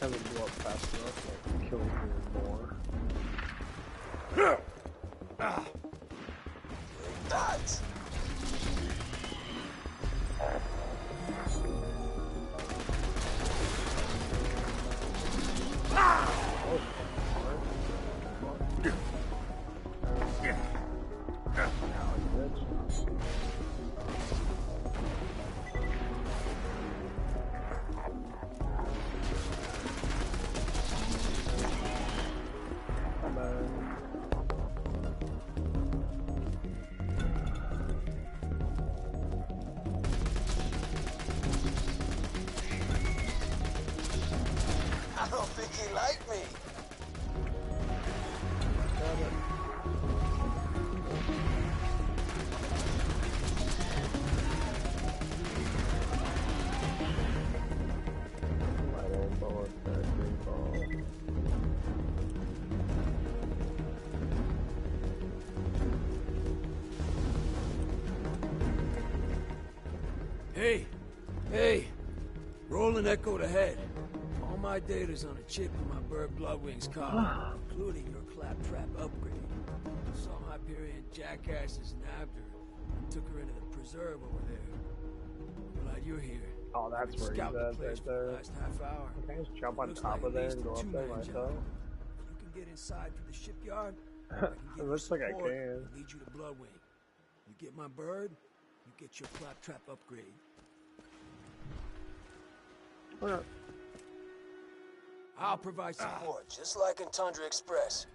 Haven't blew up fast enough, like killing me more. That. I don't think he liked me. Hey, Roland echoed ahead. All my data's on a chip in my Bird Bloodwings car, including your claptrap upgrade. Some Hyperion jackasses nabbed her and took her into the preserve over there. Glad you're here. Oh, that's where he's at, right there. Last half hour. Can I just jump on top of there and go up there myself? You can get inside through the shipyard. It looks like I can. Lead you to Bloodwing. You get my bird, you get your claptrap upgrade. I'll provide support, just like in Tundra Express.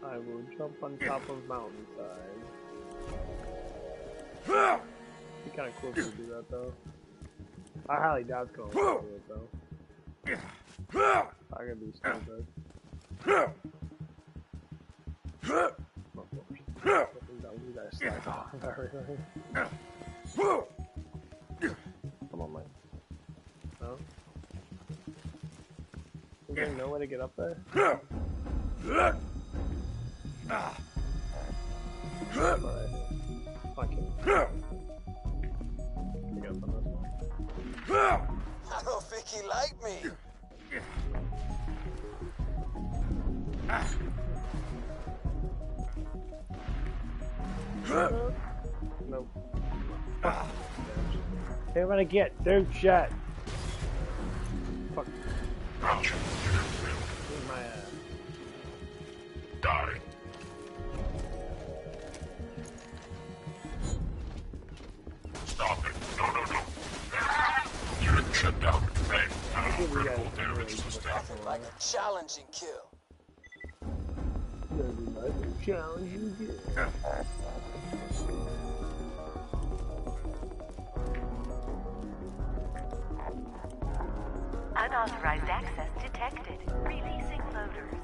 I will jump on top of mountainside. Be kind of cool to do that though. I highly doubt it's gonna do it though. I'm gonna be stupid. We gotta slack off everything. Come on, man. No? Is there no way to get up there? Alright. Fuck it. Get up on this one. I don't think he liked me. Nope. Hey, what I get? Dude, shit. Fuck. Ouch. Where's my Die. Stop it. No, no, no. You're shut down. Right. Critical damage to staff. Nothing like a challenging kill. Nothing like a challenging kill. Unauthorized access detected. Releasing loaders.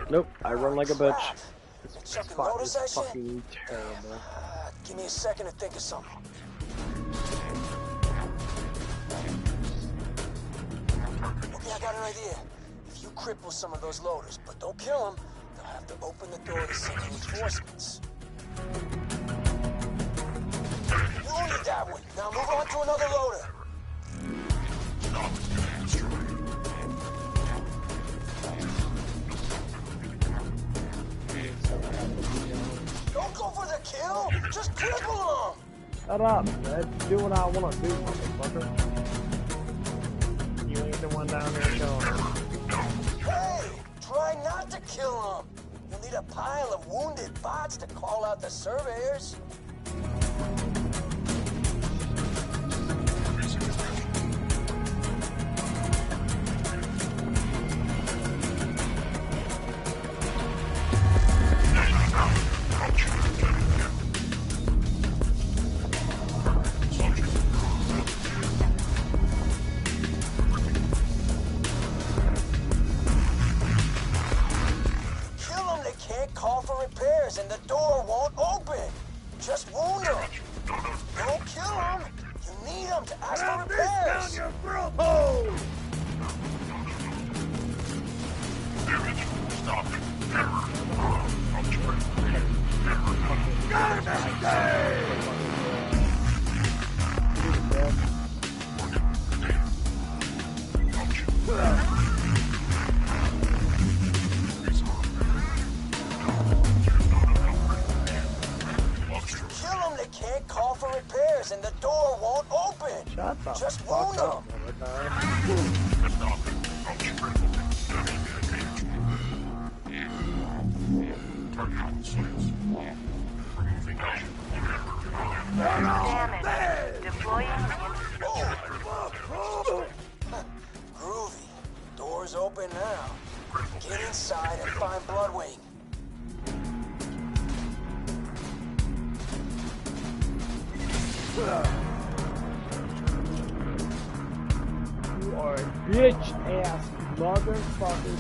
Nope, I run like a bitch. This Chucking spot loaders is at you? fucking terrible. Give me a second to think of something. Okay, I got an idea. If you cripple some of those loaders, but don't kill them, they'll have to open the door to send reinforcements. You only that one. Now move on to another loader. Don't go for the kill. Just cripple them. Shut up. Let's do what I want to do, motherfucker. You ain't the one down there killing him. Hey, try not to kill them. You'll need a pile of wounded bots to call out the surveyors. Call for repairs and the door won't open. Just wound them. Don't kill them. You need them to ask for repairs. Down your throat hole! Stop it. Can't call for repairs and the door won't open. Shut the Just fuck wound up, them. Damage. Deploying. Groovy. Door's open now. Get inside and find Bloodwing. You are a bitch ass motherfucker.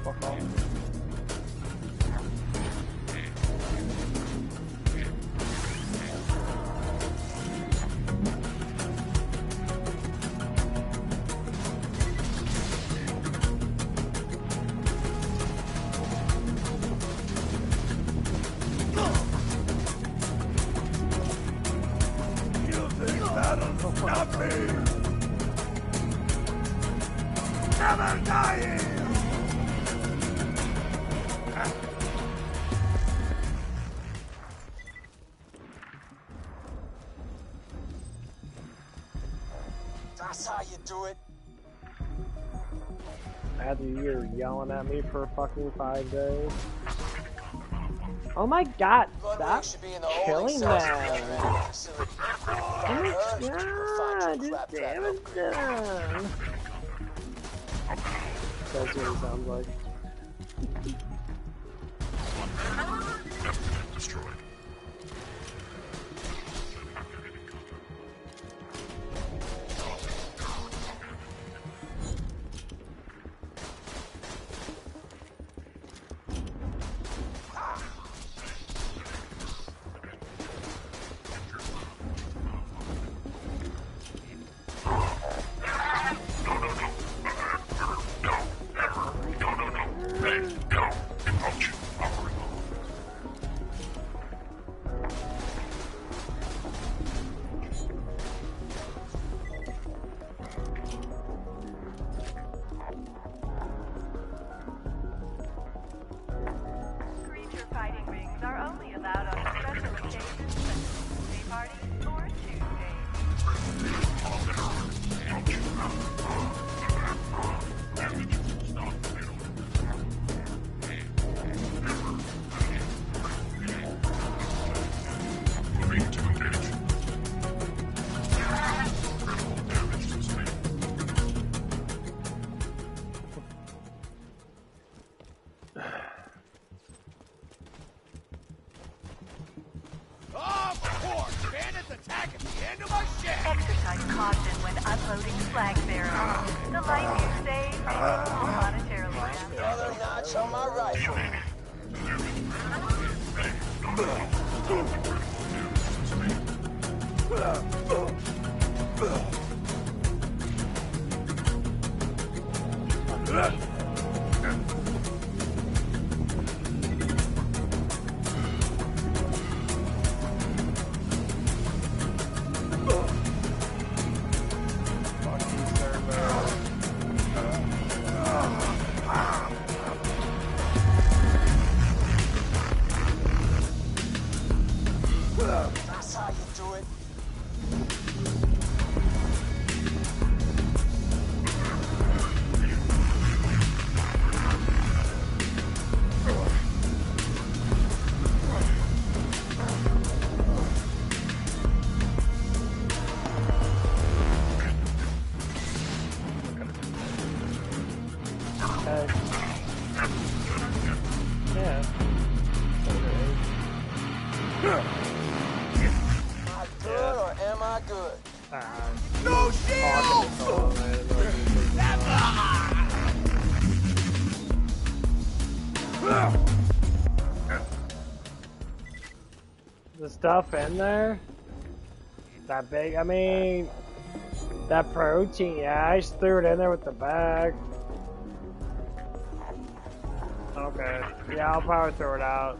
Fuck off. Stop me! Never dying! That's how you do it. After you're yelling at me for fucking 5 days. Oh my god, stop killing that. Oh my god, just damage done. That's what it sounds like. Destroyed. back at the end of my shaft. Exercise caution when unloading flag bearers. The life you save may be more monetarily valuable. Another notch on my rifle. That's how you do it. Yeah. Am I good or am I good? No shield! The stuff in there? That big? I mean, that protein, yeah, I just threw it in there with the bag. Okay. Yeah, I'll probably throw it out.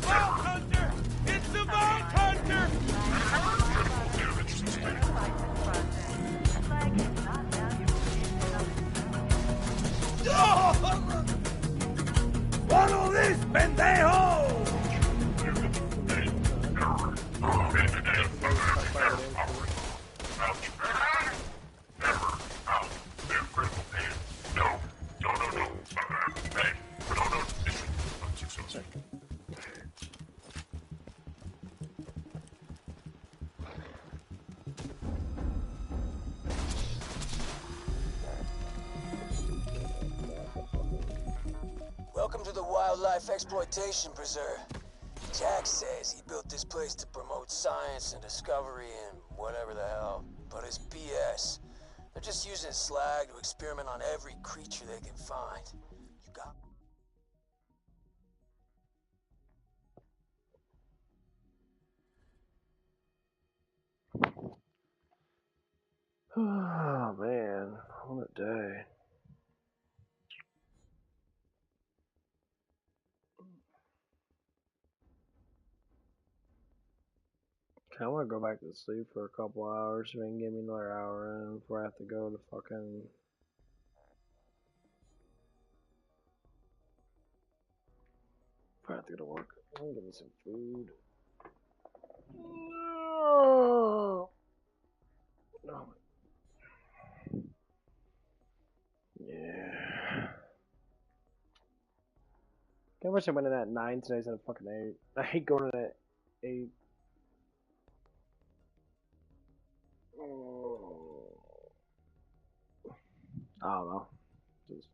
Vault Hunter! It's the Vault Hunter! ¡Follow this, pendejo! Welcome to the Wildlife Exploitation Preserve. Jack says he built this place to promote science and discovery and whatever the hell, but it's BS. They're just using slag to experiment on every creature they can find. You got... Oh man, what a day. I want to go back to sleep for a couple hours so they can give me another hour in before I have to go to fucking... Before I have to go to work. I'm gonna give me some food. Oh. Yeah. I wish I went in at 9 today instead of fucking 8. I hate going in at 8. I don't know. Just...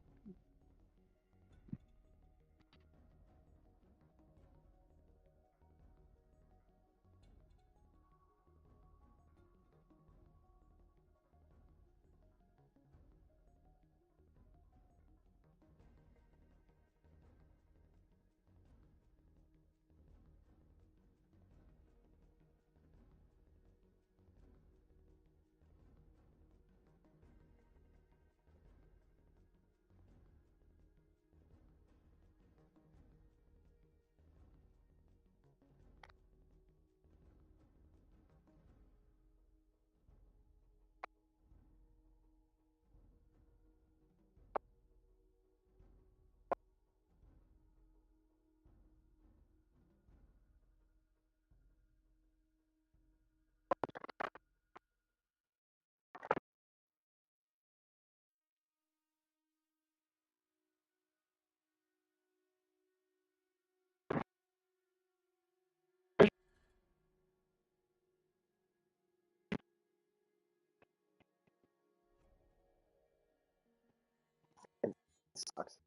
Sucks.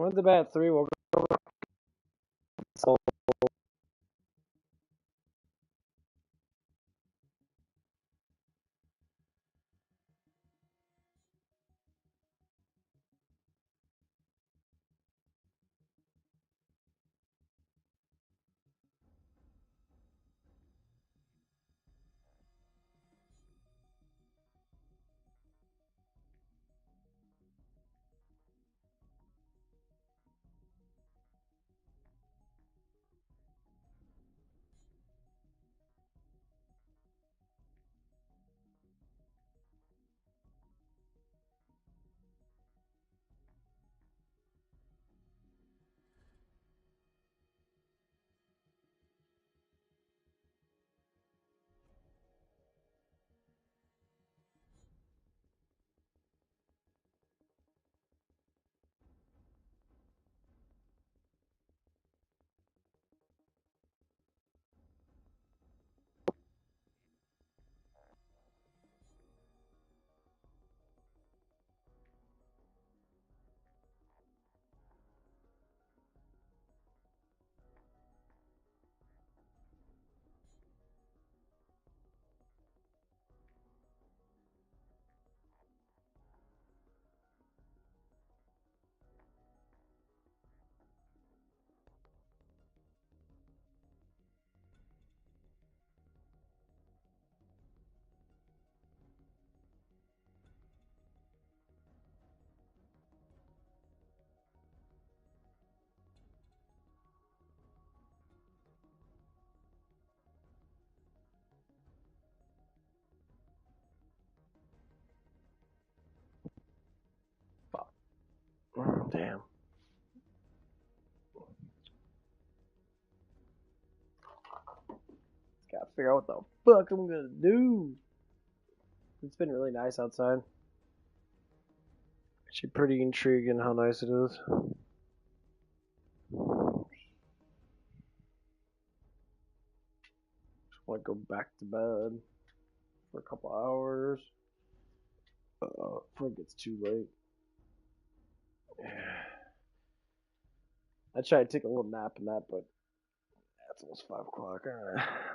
went to bed at 3. Woke up. Damn. Gotta figure out what the fuck I'm gonna do. It's been really nice outside. Actually pretty intriguing how nice it is. Just wanna go back to bed for a couple hours. Before it gets too late. I tried to take a little nap in that, but it's almost 5 o'clock.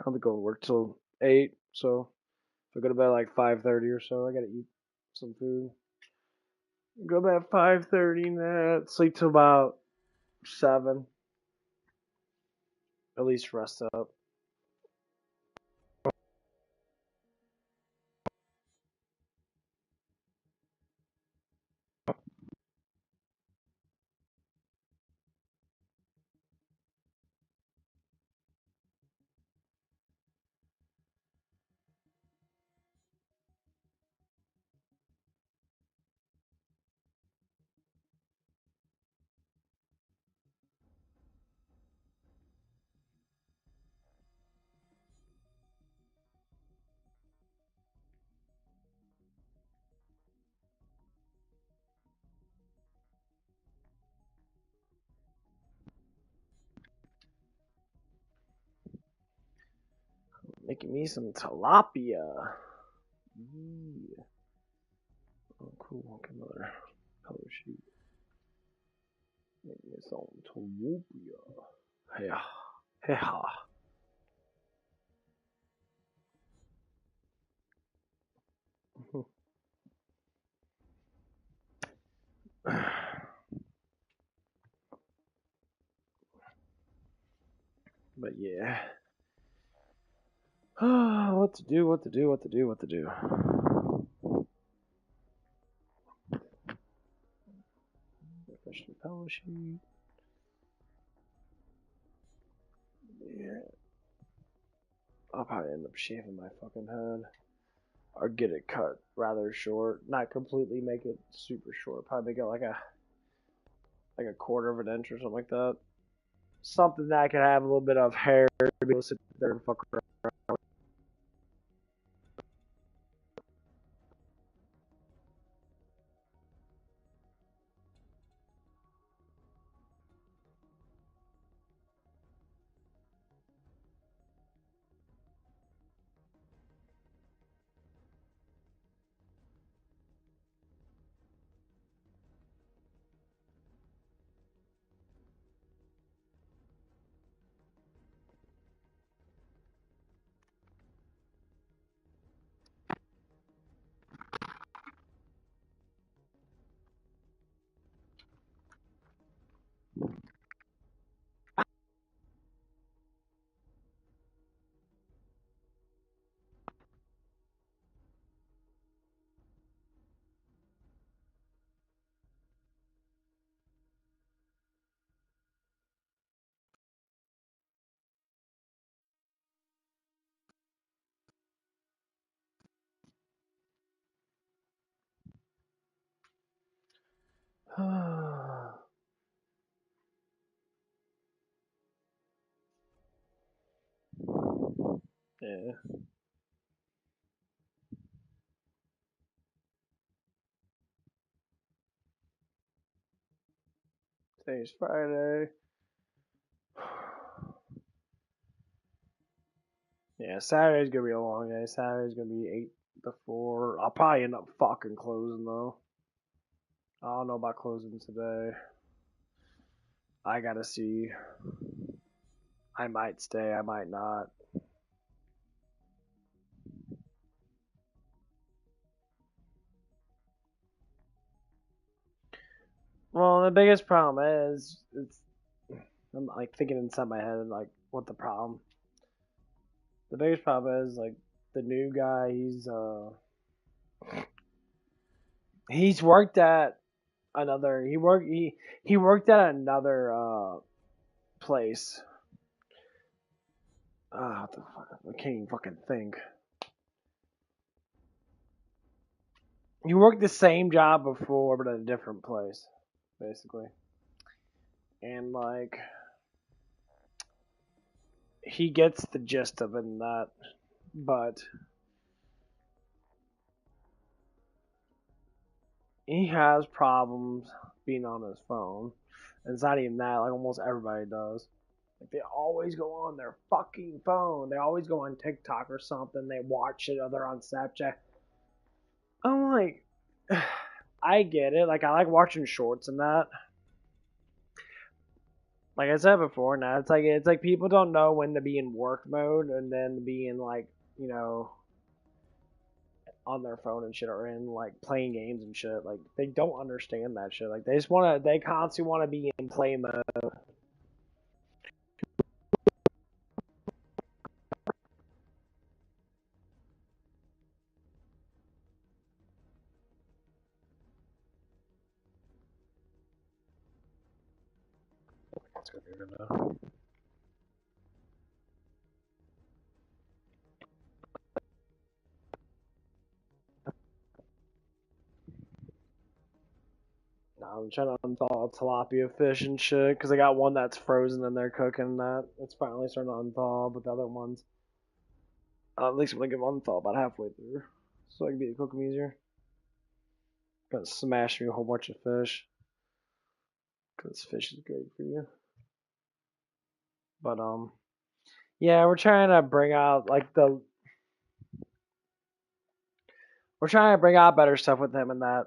I'll be going to work till 8, so if I go to bed like 5:30 or so, I gotta eat some food. Go to bed at 5:30, sleep till about 7. At least rest up. Making me some tilapia. Yeah. Oh, cool. Okay, another color sheet. Make me some tilapia. Yeah. Yeah. But yeah. What to do, what to do, what to do, what to do. Refresh the color sheet. Yeah. I'll probably end up shaving my fucking head. Or get it cut rather short. Not completely make it super short. Probably make it like a quarter of an inch or something like that. Something that I could have a little bit of hair to be able to sit there and fuck around. Yeah. Today's Friday. Yeah, Saturday's gonna be a long day. Saturday's gonna be 8 to 4. I'll probably end up fucking closing though. I don't know about closing today. I gotta see. I might stay, I might not. Well, the biggest problem is, I'm like thinking inside my head, like, what the problem? The biggest problem is, like, the new guy, he's worked at another, he worked at another, place. What the fuck? I can't even fucking think. He worked the same job before, but at a different place, basically. And, like, he gets the gist of it and that, but he has problems being on his phone. And it's not even that, like, almost everybody does. Like, they always go on their fucking phone. They always go on TikTok or something. They watch it, or they're on Snapchat. I'm like, I get it. Like, I like watching shorts and that. Like I said before, now it's like people don't know when to be in work mode and then be in, like, you know, on their phone and shit, or in, like, playing games and shit. Like, they don't understand that shit. Like, they constantly want to be in play mode. That's gonna be good now. I'm trying to unthaw tilapia fish and shit, because I got one that's frozen and they're cooking that. It's finally starting to unthaw, but the other ones, at least I'm gonna give them unthaw about halfway through, so I can be able to cook them easier. Gonna smash me a whole bunch of fish, because fish is great for you. But, yeah, we're trying to bring out, like, we're trying to bring out better stuff with him and that.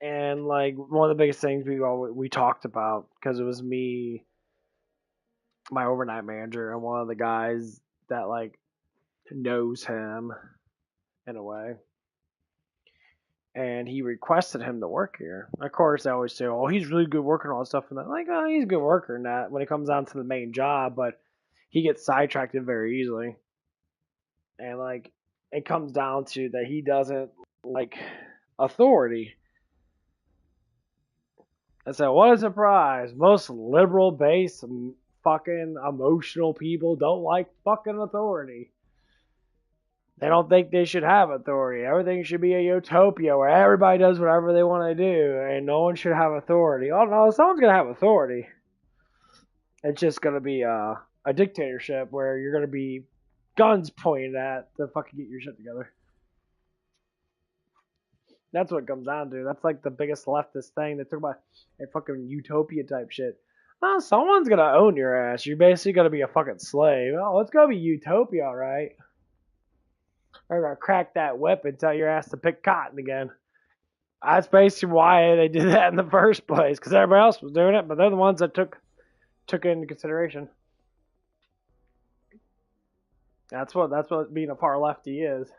And, like, one of the biggest things we talked about, because it was me, my overnight manager, and one of the guys that, like, knows him in a way, and he requested him to work here. Of course, they always say, "Oh, he's really good working all that stuff," and that, like, oh, he's a good worker and that when it comes down to the main job, but he gets sidetracked very easily, and, like, it comes down to that he doesn't like authority. I said, what a surprise! Most liberal-based, fucking emotional people don't like fucking authority. They don't think they should have authority. Everything should be a utopia where everybody does whatever they want to do and no one should have authority. Oh no, someone's going to have authority. It's just going to be a dictatorship where you're going to be guns pointed at to fucking get your shit together. That's what it comes down to. That's like the biggest leftist thing. They talk about a fucking utopia type shit. Oh, someone's going to own your ass. You're basically going to be a fucking slave. Oh, it's going to be utopia, right? They're gonna crack that whip and tell your ass to pick cotton again. That's basically why they did that in the first place, because everybody else was doing it, but they're the ones that took it into consideration. That's what being a far lefty is.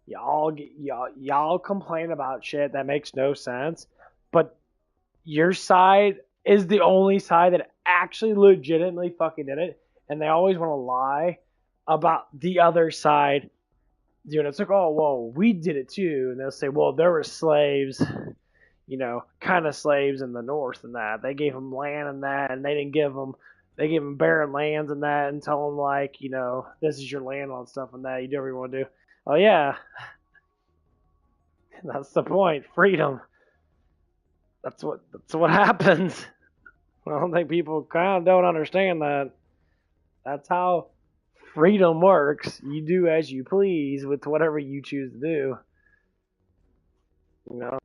Y'all complain about shit that makes no sense, but your side is the only side that actually legitimately fucking did it, and they always want to lie about the other side. It's like, oh, well, we did it too. And they'll say, well, there were slaves, kind of slaves in the north and that. They gave them land and that, and they gave them barren lands and that, and tell them, like, this is your land and stuff and that. You do whatever you want to do. Oh, yeah. That's the point. Freedom. That's what happens. I don't think people kind of don't understand that. That's how freedom works. You do as you please with whatever you choose to do. You know.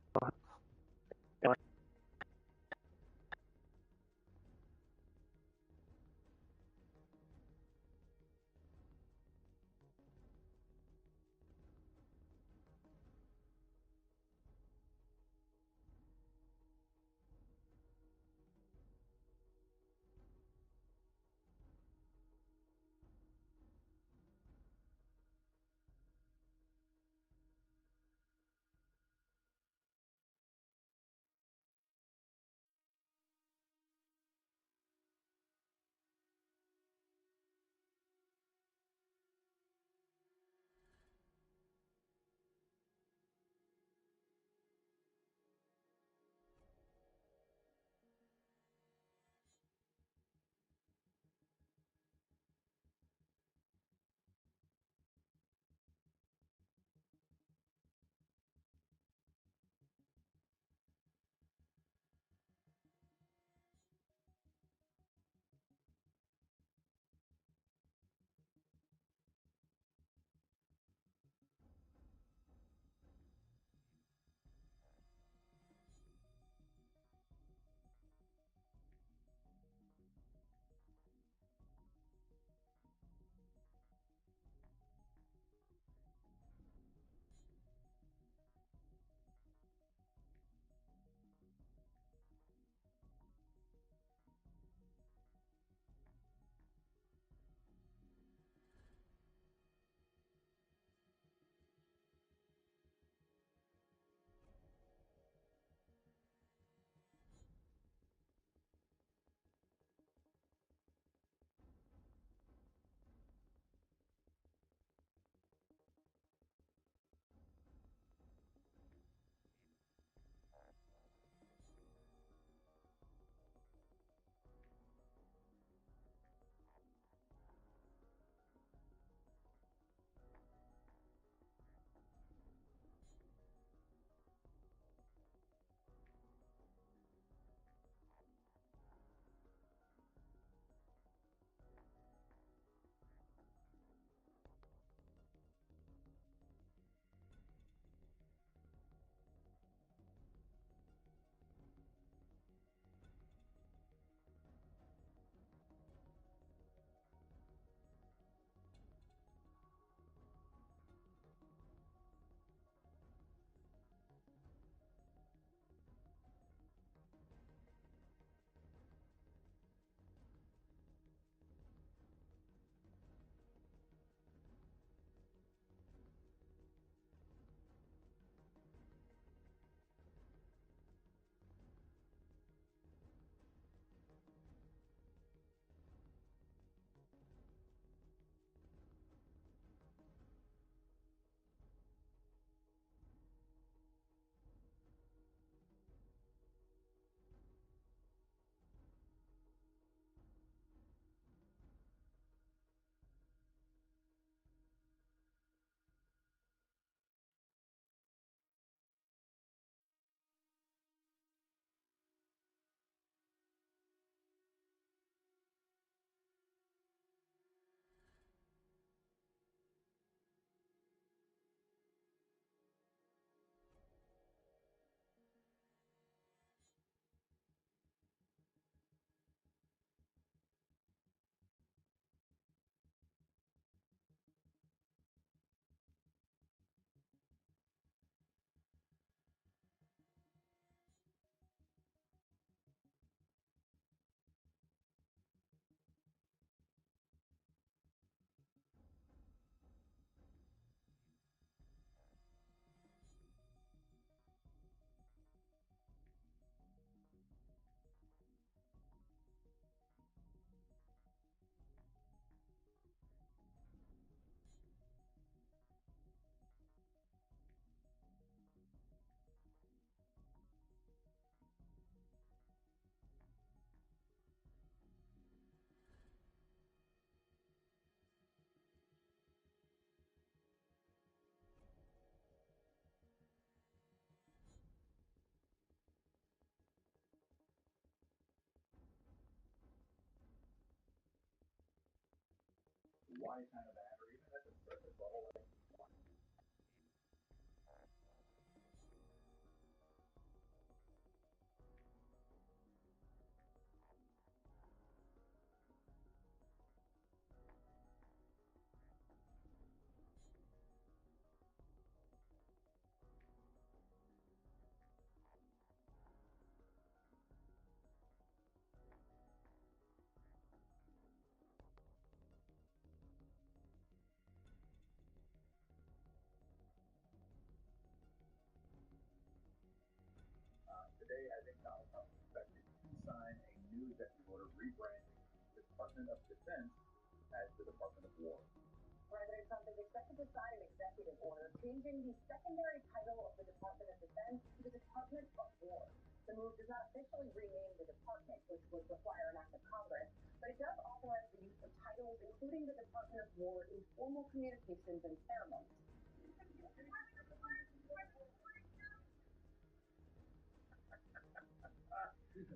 President Trump is expected to sign an executive order changing the secondary title of the Department of Defense to the Department of War. The move does not officially rename the department, which would require an act of Congress, but it does authorize the use of titles including the Department of War in formal communications and ceremonies.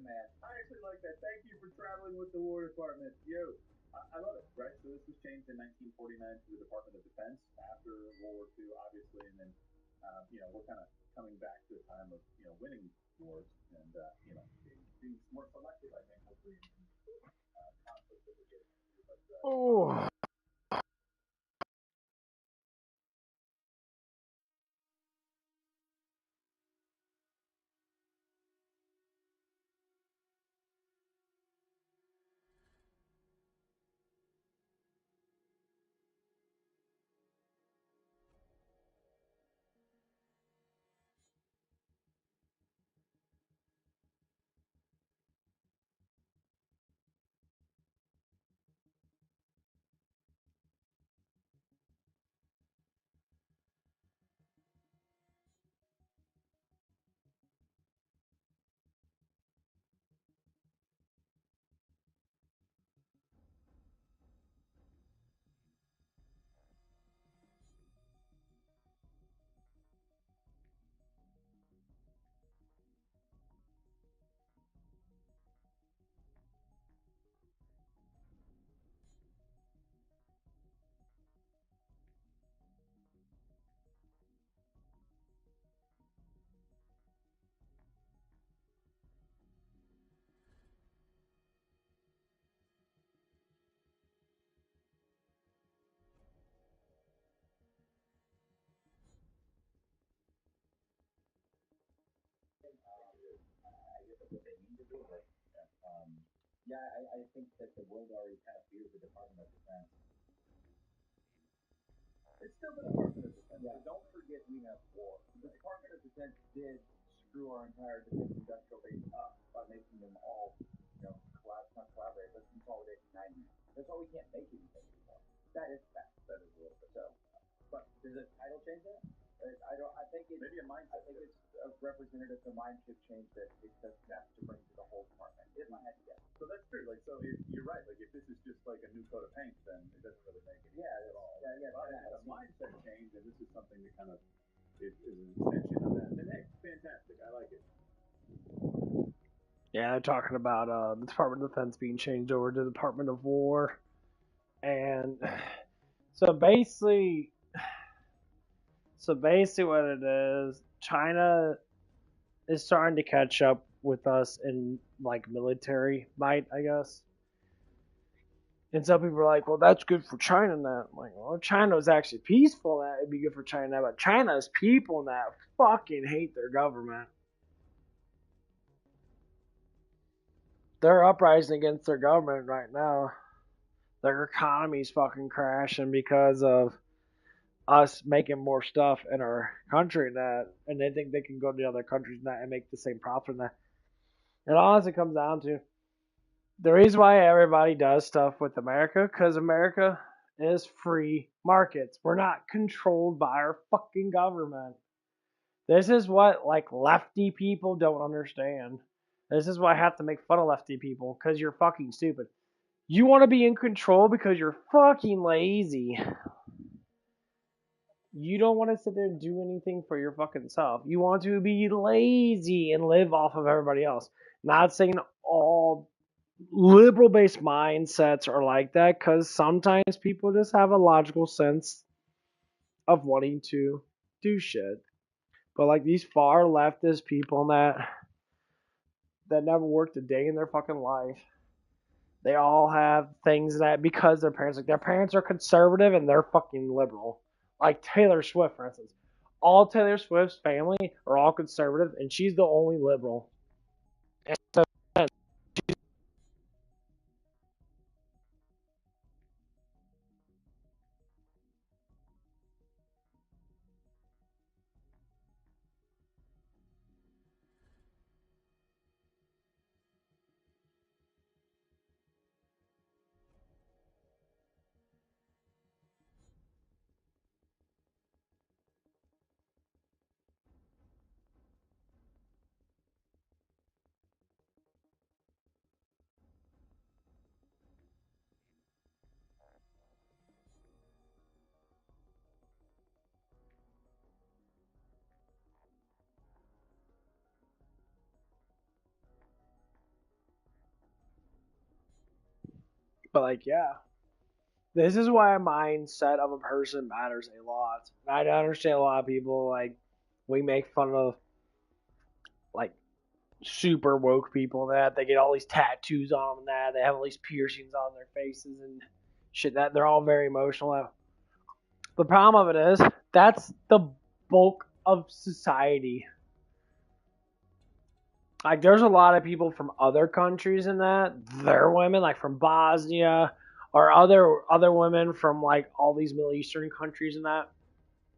Man, I actually like that. Thank you for traveling with the War Department. Yo, I love it, right? So this was changed in 1949 to the Department of Defense after World War II, obviously, and then, we're kind of coming back to a time of, winning wars and, being more selective, I think, hopefully, in conflict that we're getting into. But, Oh. I think that the world already kind of fears the Department of Defense. It's still the Department of Defense. Yeah. But don't forget we have war. The Department of Defense did screw our entire defense industrial base up by making them all, not collaborate, but consolidate in 90. That's why we can't make anything anymore. That is fact. That is a little bit so. But does the title change that? I don't. I think it's maybe a mindset. I think it's a representative of mindset change that it does have to bring to the whole department. If I had to guess. So that's true. Like, so if you're right. Like, if this is just like a new coat of paint, then it doesn't really make any sense at all. Yeah. But if it's a mindset change, and this is something that kind of is an extension of that, then hey, fantastic. I like it. Yeah, they're talking about the Department of Defense being changed over to the Department of War, and so basically what it is, China is starting to catch up with us in like military might, I guess. And some people are like, well, that's good for China now. I'm like, well, China was actually peaceful, that would be good for China, but China's people that fucking hate their government. They're uprising against their government right now. Their economy's fucking crashing because of us making more stuff in our country and they think they can go to other countries and make the same profit in that. And all it comes down to, the reason why everybody does stuff with America, because America is free markets. We're not controlled by our fucking government. This is what like lefty people don't understand. This is why I have to make fun of lefty people, because you're fucking stupid. You want to be in control because you're fucking lazy. You don't want to sit there and do anything for your fucking self. You want to be lazy and live off of everybody else. Not saying all liberal based mindsets are like that because sometimes people just have a logical sense of wanting to do shit. But like these far leftist people that never worked a day in their fucking life, they all have things that because their parents are conservative and they're fucking liberal. Like Taylor Swift, for instance. All Taylor Swift's family are all conservative and she's the only liberal. And so but like yeah. This is why a mindset of a person matters a lot. And I understand a lot of people like we make fun of like super woke people that they get all these tattoos on them and that they have all these piercings on their faces and shit that they're all very emotional. The problem of it is that's the bulk of society. Like there's a lot of people from other countries in that they're women like from Bosnia or other women from like all these Middle Eastern countries and that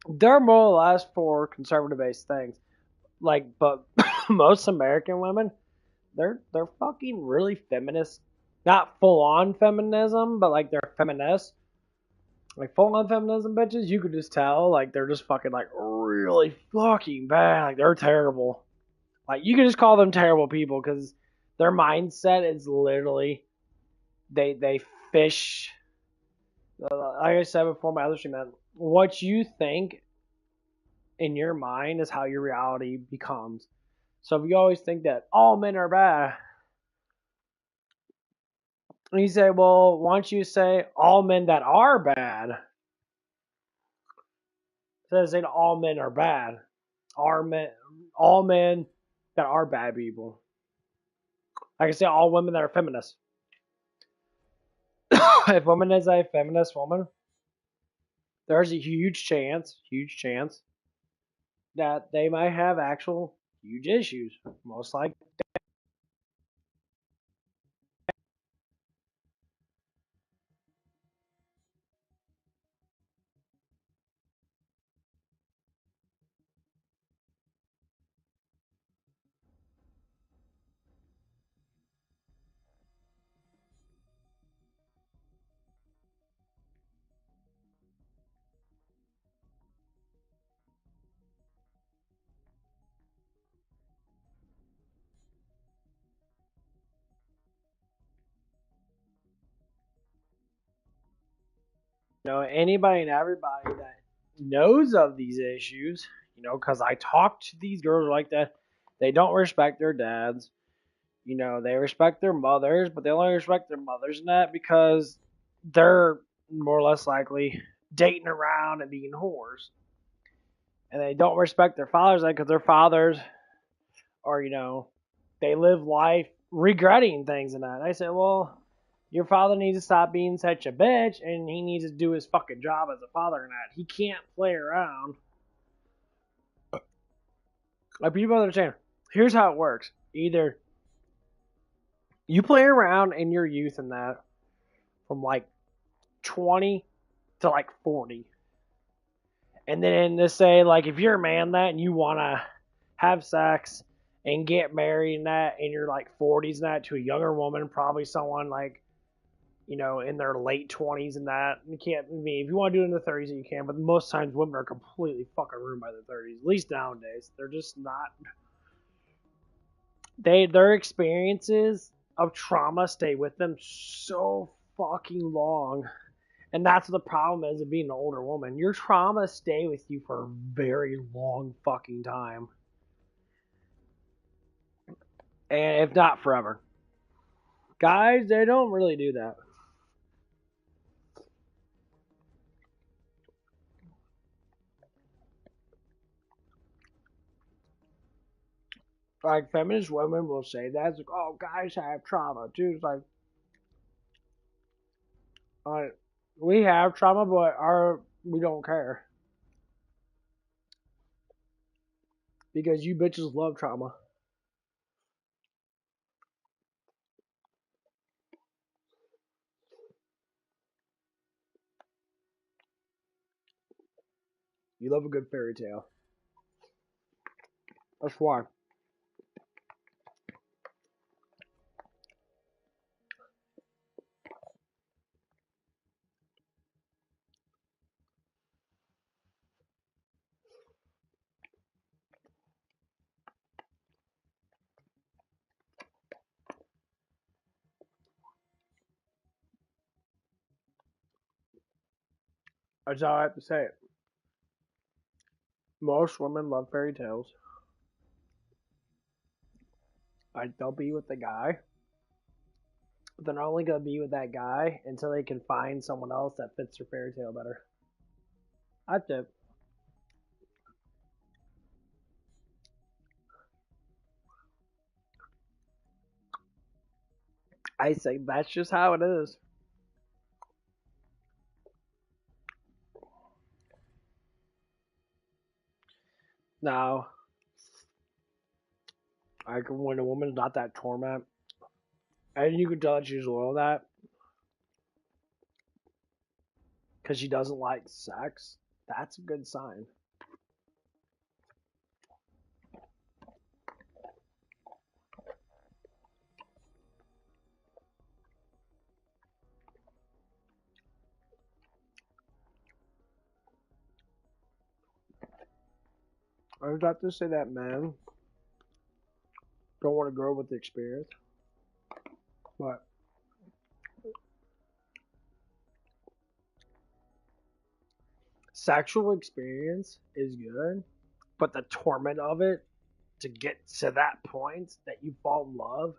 they're more or less for conservative based things. Like but most American women they're fucking really feminist. Not full on feminism, but like they're feminists. Like full on feminism bitches, you could just tell like they're just fucking like really fucking bad. Like they're terrible. Like you can just call them terrible people because their mindset is literally they fish. Like I said before, my other stream, man, what you think in your mind is how your reality becomes. So if you always think that all men are bad, and you say, well, why don't you say all men that are bad? Instead of saying all men are bad, all men that are bad people. I can say all women that are feminists. If a woman is a feminist woman, there's a huge chance that they might have actual huge issues. Most likely. Anybody and everybody that knows of these issues, because I talk to these girls like that, they don't respect their dads. They respect their mothers, but they only respect their mothers in that because they're more or less likely dating around and being whores. And they don't respect their fathers because their fathers are, they live life regretting things and that. And I say, well, your father needs to stop being such a bitch and he needs to do his fucking job as a father and that. He can't play around. Like people understand. Here's how it works. Either you play around in your youth and that from like 20 to like 40. And then to say like if you're a man that and you want to have sex and get married and that in your like 40s and that to a younger woman, probably someone like in their late 20s and that. You can't, I mean, if you want to do it in the 30s, you can, but most times women are completely fucking ruined by the 30s. At least nowadays. They're just not. Their experiences of trauma stay with them so fucking long. And that's the problem is of being an older woman. Your trauma stay with you for a very long fucking time. And if not forever. Guys, they don't really do that. Like, feminist women will say that. It's like, oh, guys have trauma, too. It's like, we have trauma, but we don't care. Because you bitches love trauma. You love a good fairy tale. That's why. That's how I have to say it. Most women love fairy tales. Like, they'll be with the guy, but they're not only gonna be with that guy until they can find someone else that fits their fairy tale better. That's it. I say that's just how it is. Now, like when a woman's not that torment, and you can tell that she's loyal to that because she doesn't like sex, that's a good sign. I was about to say that men don't want to grow with the experience, but sexual experience is good, but the torment of it to get to that point that you fall in love,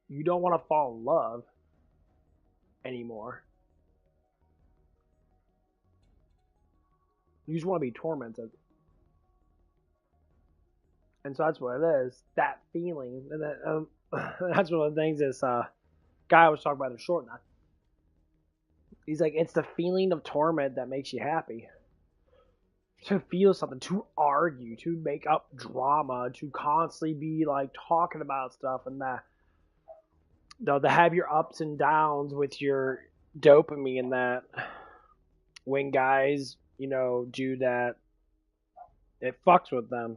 you don't want to fall in love anymore. You just want to be tormented. And so that's what it is. That feeling. And that's one of the things this guy was talking about in short now. He's like, it's the feeling of torment that makes you happy. To feel something, to argue, to make up drama, to constantly be like talking about stuff and that. No, to have your ups and downs with your dopamine and that. When guys, do that, it fucks with them.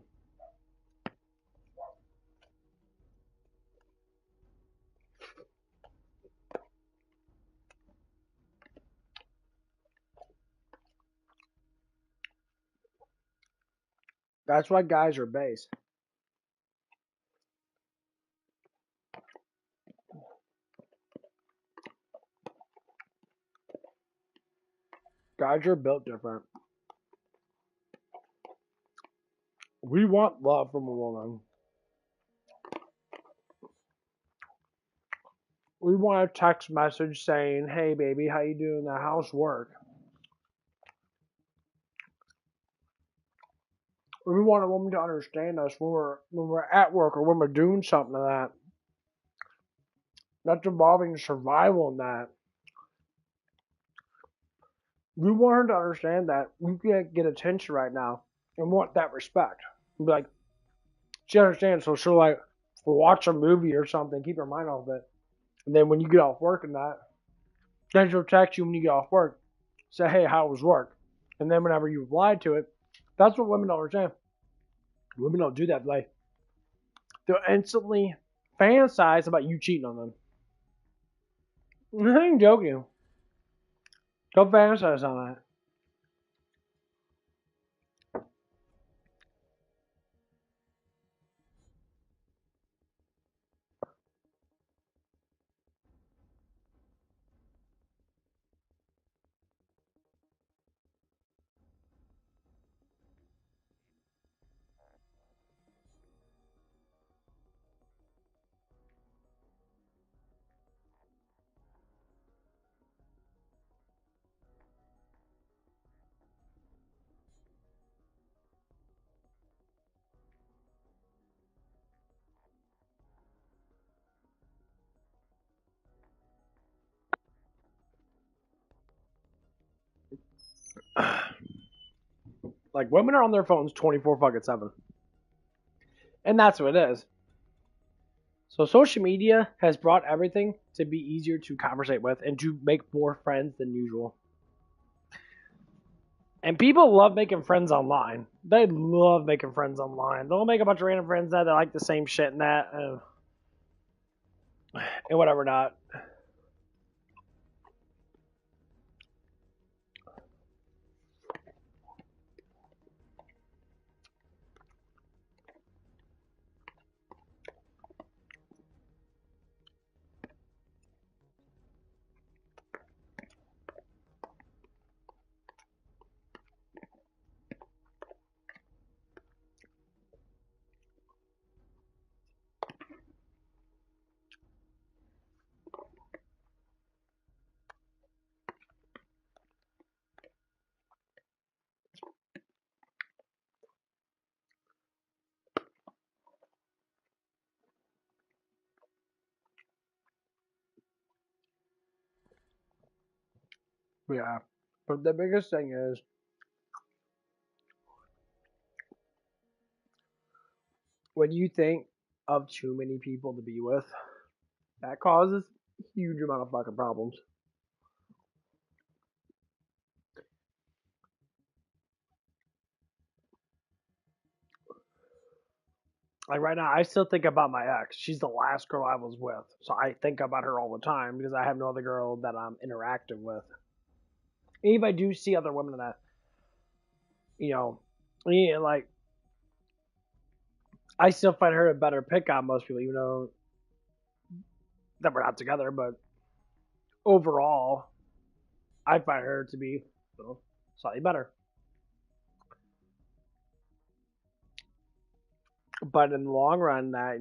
That's why guys are base. Guys are built different. We want love from a woman. We want a text message saying, "Hey, baby, how you doing? The house work." We want a woman to understand us when we're at work or when we're doing something like that. That's involving survival in that. We want her to understand that we can't get attention right now and want that respect. Be like, she understands, so she'll like watch a movie or something, keep her mind off it. And then when you get off work and that, then she'll text you when you get off work. Say, hey, how was work? And then whenever you reply to it, that's what women don't understand. Women don't do that. Like, they'll instantly fantasize about you cheating on them. I ain't joking. Don't fantasize on that. Like, women are on their phones 24/7. And that's what it is. So social media has brought everything to be easier to conversate with and to make more friends than usual. And people love making friends online. They love making friends online. They'll make a bunch of random friends that they like the same shit and that and whatever not. Yeah. But the biggest thing is when you think of too many people to be with, that causes a huge amount of fucking problems. Like right now, I still think about my ex. She's the last girl I was with. So I think about her all the time because I have no other girl that I'm interactive with. And if I do see other women that, yeah, like, I still find her a better pick on most people, even though that we're not together. But overall, I find her to be slightly better. But in the long run, that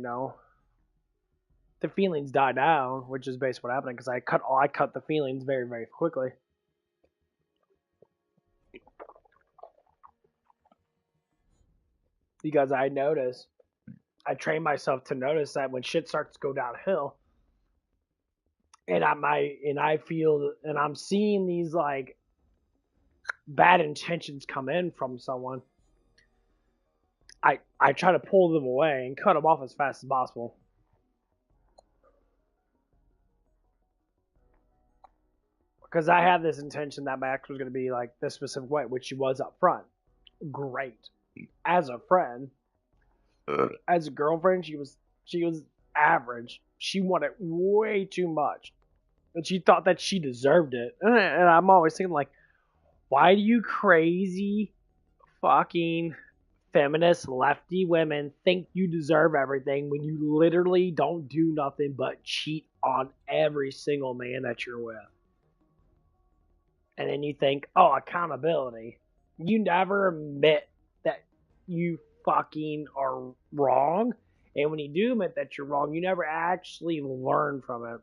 the feelings die down, which is basically what happened because I cut the feelings very, very quickly. Because I train myself to notice that when shit starts to go downhill, and I feel and I'm seeing these like bad intentions come in from someone, I try to pull them away and cut them off as fast as possible. Because I had this intention that my ex was going to be like this specific way, which she was up front. Great. As a friend, as a girlfriend, she was average. She wanted way too much. And she thought that she deserved it. And I'm always thinking like, why do you crazy fucking feminist lefty women think you deserve everything when you literally don't do nothing but cheat on every single man that you're with? And then you think, oh, accountability. You never admit that you fucking are wrong. And when you do admit that you're wrong, you never actually learn from it.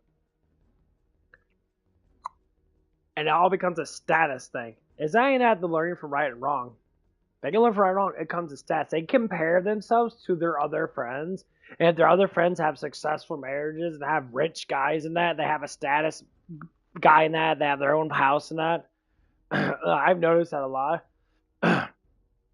And it all becomes a status thing. It's not even have to learn from right and wrong. They can learn from right and wrong. It comes to stats. They compare themselves to their other friends. And if their other friends have successful marriages and have rich guys in that, they have a status guy in that, they have their own house in that. I've noticed that a lot.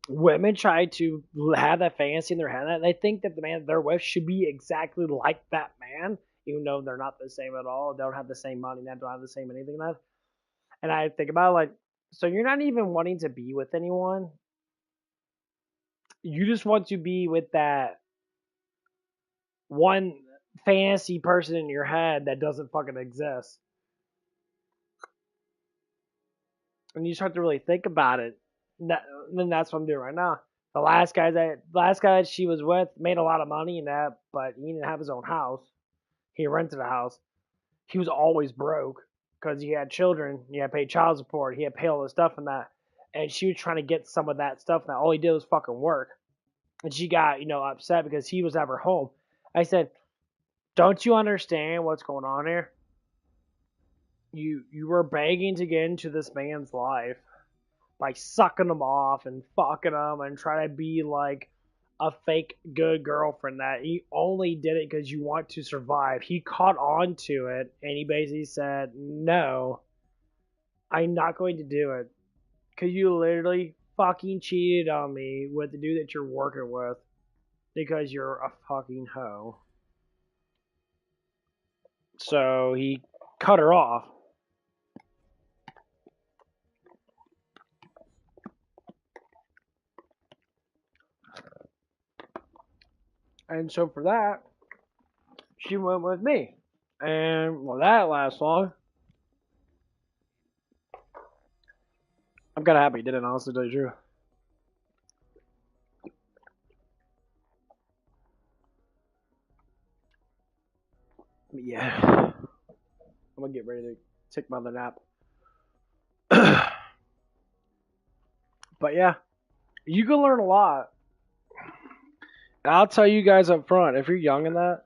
Women try to have that fantasy in their head. They think that the man they're with should be exactly like that man, even though they're not the same at all. They don't have the same money. They don't have the same anything. That. And I think about it like, so you're not even wanting to be with anyone. You just want to be with that one fantasy person in your head that doesn't fucking exist. And you start to really think about it. Then that's what I'm doing right now. The last guy that she was with made a lot of money in that, but he didn't have his own house. He rented a house. He was always broke because he had children. He had to pay child support. He had to pay all this stuff and that. And she was trying to get some of that stuff. Now all he did was fucking work. And she got, upset because he was ever home. I said, don't you understand what's going on here? You were begging to get into this man's life by sucking him off and fucking him and trying to be like a fake good girlfriend that he only did it because you want to survive. He caught on to it and he basically said, no, I'm not going to do it because you literally fucking cheated on me with the dude that you're working with because you're a fucking hoe. So he cut her off. And so for that, she went with me. And, well, that lasts long. I'm kind of happy he didn't, honestly, to tell you the truth. But yeah. I'm going to get ready to take my other nap. But yeah, you can learn a lot. And I'll tell you guys up front, if you're young in that,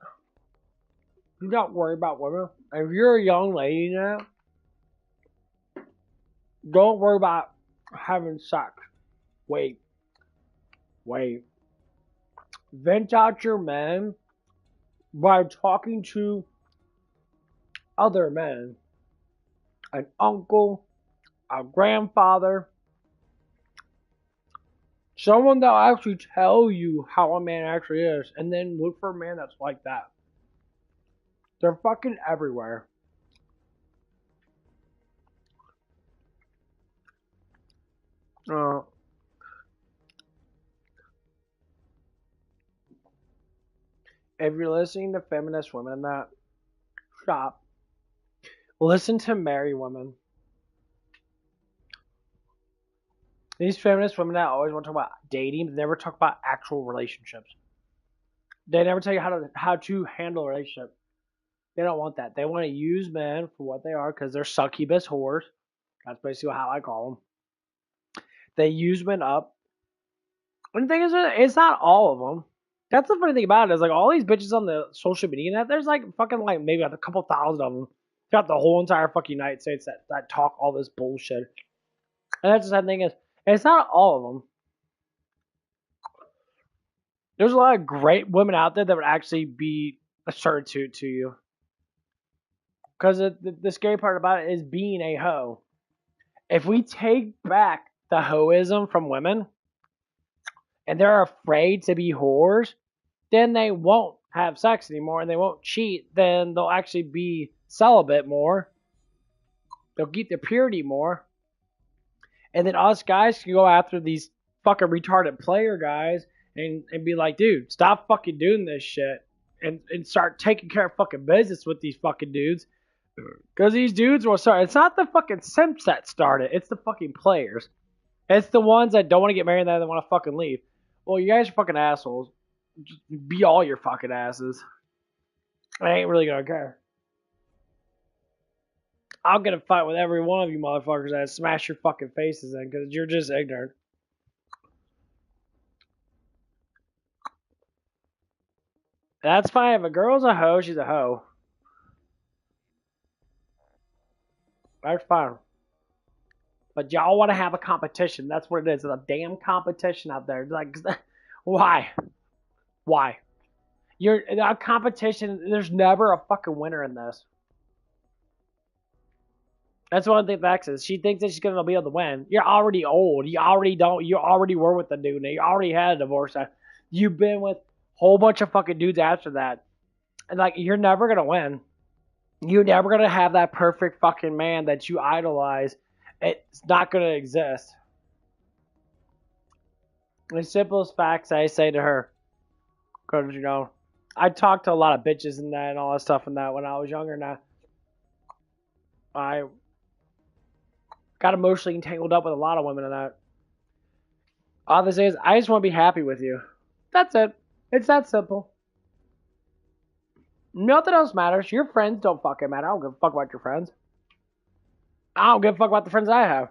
do not worry about women. If you're a young lady now, don't worry about having sex. Wait. Vent out your men by talking to other men. An uncle, a grandfather, someone that'll actually tell you how a man actually is, and then look for a man that's like that. They're fucking everywhere. If you're listening to feminist women that stop, listen to married women. These feminist women that always want to talk about dating, but never talk about actual relationships. They never tell you how to handle a relationship. They don't want that. They want to use men for what they are because they're succubus whores. That's basically how I call them. They use men up. And the thing is, it's not all of them. That's the funny thing about it is like all these bitches on the social media, there's like fucking like maybe a couple thousand of them. Got the whole entire fucking United States that talk all this bullshit. And that's the sad thing is, it's not all of them. There's a lot of great women out there that would actually be assertive to you. Because the scary part about it is being a hoe. If we take back the hoism from women, and they're afraid to be whores, then they won't have sex anymore and they won't cheat. Then they'll actually be celibate more. They'll keep their purity more. And then us guys can go after these fucking retarded player guys and be like, dude, stop fucking doing this shit. And start taking care of fucking business with these fucking dudes. Because these dudes will start. It's not the fucking simps that start it. It's the fucking players. It's the ones that don't want to get married and that want to fucking leave. Well, you guys are fucking assholes. Just be all your fucking asses. I ain't really gonna care. I'll get a fight with every one of you motherfuckers that smash your fucking faces in because you're just ignorant. That's fine. If a girl's a hoe, she's a hoe. That's fine. But y'all want to have a competition. That's what it is. It's a damn competition out there. Like, why? Why? You're a competition. There's never a fucking winner in this. That's one thing Vex is. She thinks that she's gonna be able to win. You're already old. You already were with the dude. You already had a divorce. You've been with a whole bunch of fucking dudes after that. And like, you're never gonna win. You're never gonna have that perfect fucking man that you idolize. It's not gonna exist. The simplest facts I say to her, because you know, I talked to a lot of bitches and that and all that stuff and that when I was younger. Now, I got emotionally entangled up with a lot of women in that. All this is, I just want to be happy with you. That's it. It's that simple. Nothing else matters. Your friends don't fucking matter. I don't give a fuck about your friends. I don't give a fuck about the friends I have.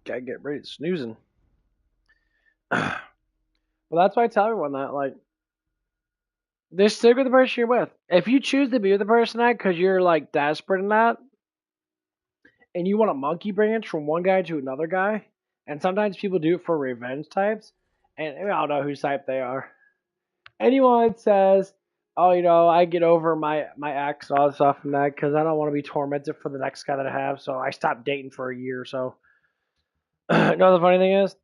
Gotta get ready to snoozing. Well, that's why I tell everyone that, like, just stick with the person you're with. If you choose to be with the person that because you're, like, desperate in that, and you want a monkey branch from one guy to another guy, And sometimes people do it for revenge types, and I don't know whose type they are. Anyone that says, oh, you know, I get over my ex and all this stuff and that because I don't want to be tormented for the next guy that I have, so I stopped dating for a year or so. You know, the funny thing is,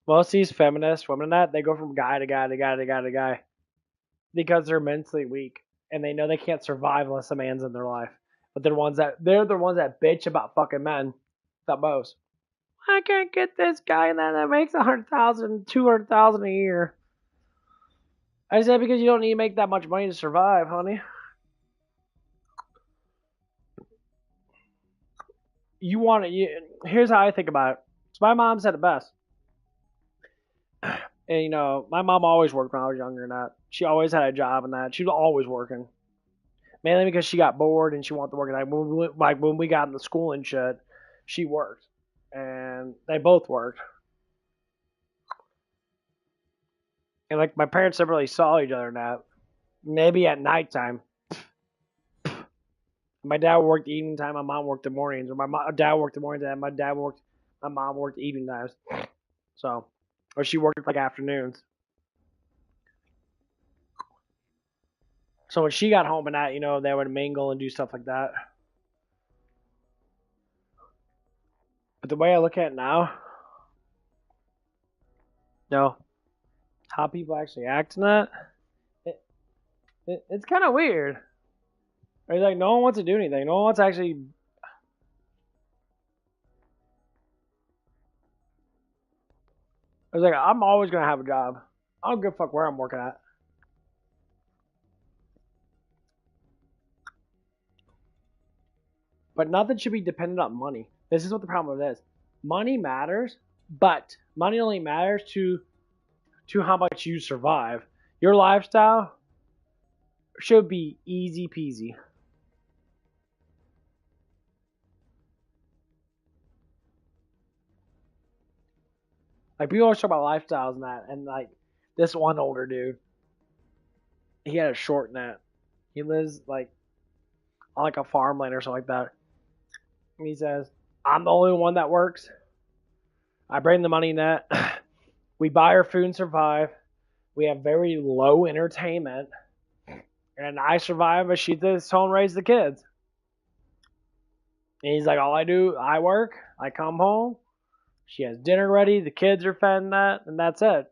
most of these feminists, women that, they go from guy to guy to guy to guy to guy because they're mentally weak and they know they can't survive unless a man's in their life. But they're the ones that bitch about fucking men the most. I can't get this guy that makes 100,000, 200,000 a year. I said because you don't need to make that much money to survive, honey. You want it. Here's how I think about it. So my mom said it best. And you know, my mom always worked when I was younger and that. She always had a job and that. She was always working. Mainly because she got bored and she wanted to work. Like when we got into school and shit, she worked. And they both worked. And like my parents never really saw each other in that. Maybe at nighttime. My dad worked evening time, my mom worked the mornings. Or my dad worked the morning time, my mom worked evening times. So, or she worked like afternoons. So when she got home and that, you know, they would mingle and do stuff like that. But the way I look at it now, no, how people actually act in that, it's kind of weird. It's like no one wants to do anything. No one wants to actually. I was like, I'm always gonna have a job. I don't give a fuck where I'm working at. But nothing should be dependent on money. This is what the problem with it is. Money matters, but money only matters to how much you survive. Your lifestyle should be easy peasy. Like people always talk about lifestyles and that, and like this one older dude, he had a short net. He lives like on like a farmland or something like that. And he says, I'm the only one that works. I bring the money net. We buy our food and survive. We have very low entertainment. And I survive, but she does home raise the kids. And he's like, all I do, I work, I come home, she has dinner ready, the kids are fed and that, and that's it.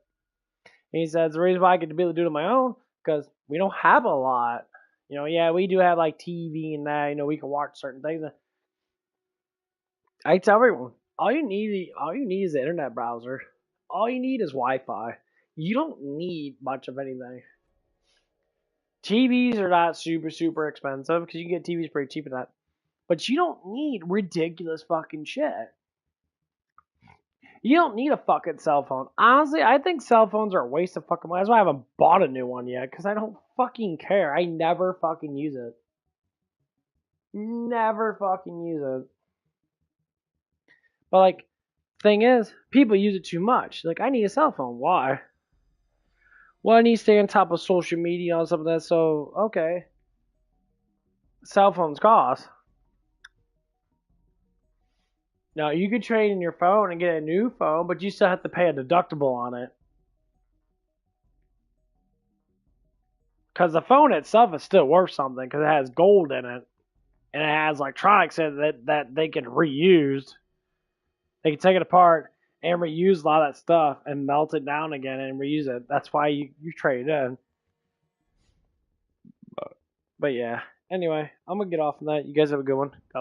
And he says, the reason why I get to be able to do it on my own, because we don't have a lot. You know, yeah, we do have like TV and that, you know, we can watch certain things. I tell everyone, all you need is the internet browser. All you need is Wi-Fi. You don't need much of anything. TVs are not super expensive because you can get TVs pretty cheap at that. But you don't need ridiculous fucking shit. You don't need a fucking cell phone. Honestly, I think cell phones are a waste of fucking money. That's why I haven't bought a new one yet, because I don't fucking care. I never fucking use it. Never fucking use it. But like, thing is, people use it too much. Like, I need a cell phone. Why? Well, I need to stay on top of social media and stuff like that, so, okay. Cell phones cost. Now, you could trade in your phone and get a new phone, but you still have to pay a deductible on it. Because the phone itself is still worth something, because it has gold in it. And it has electronics in it that they can reuse. They can take it apart and reuse a lot of that stuff and melt it down again and reuse it. That's why you trade it in. But yeah. Anyway, I'm going to get off on that. You guys have a good one. God bless.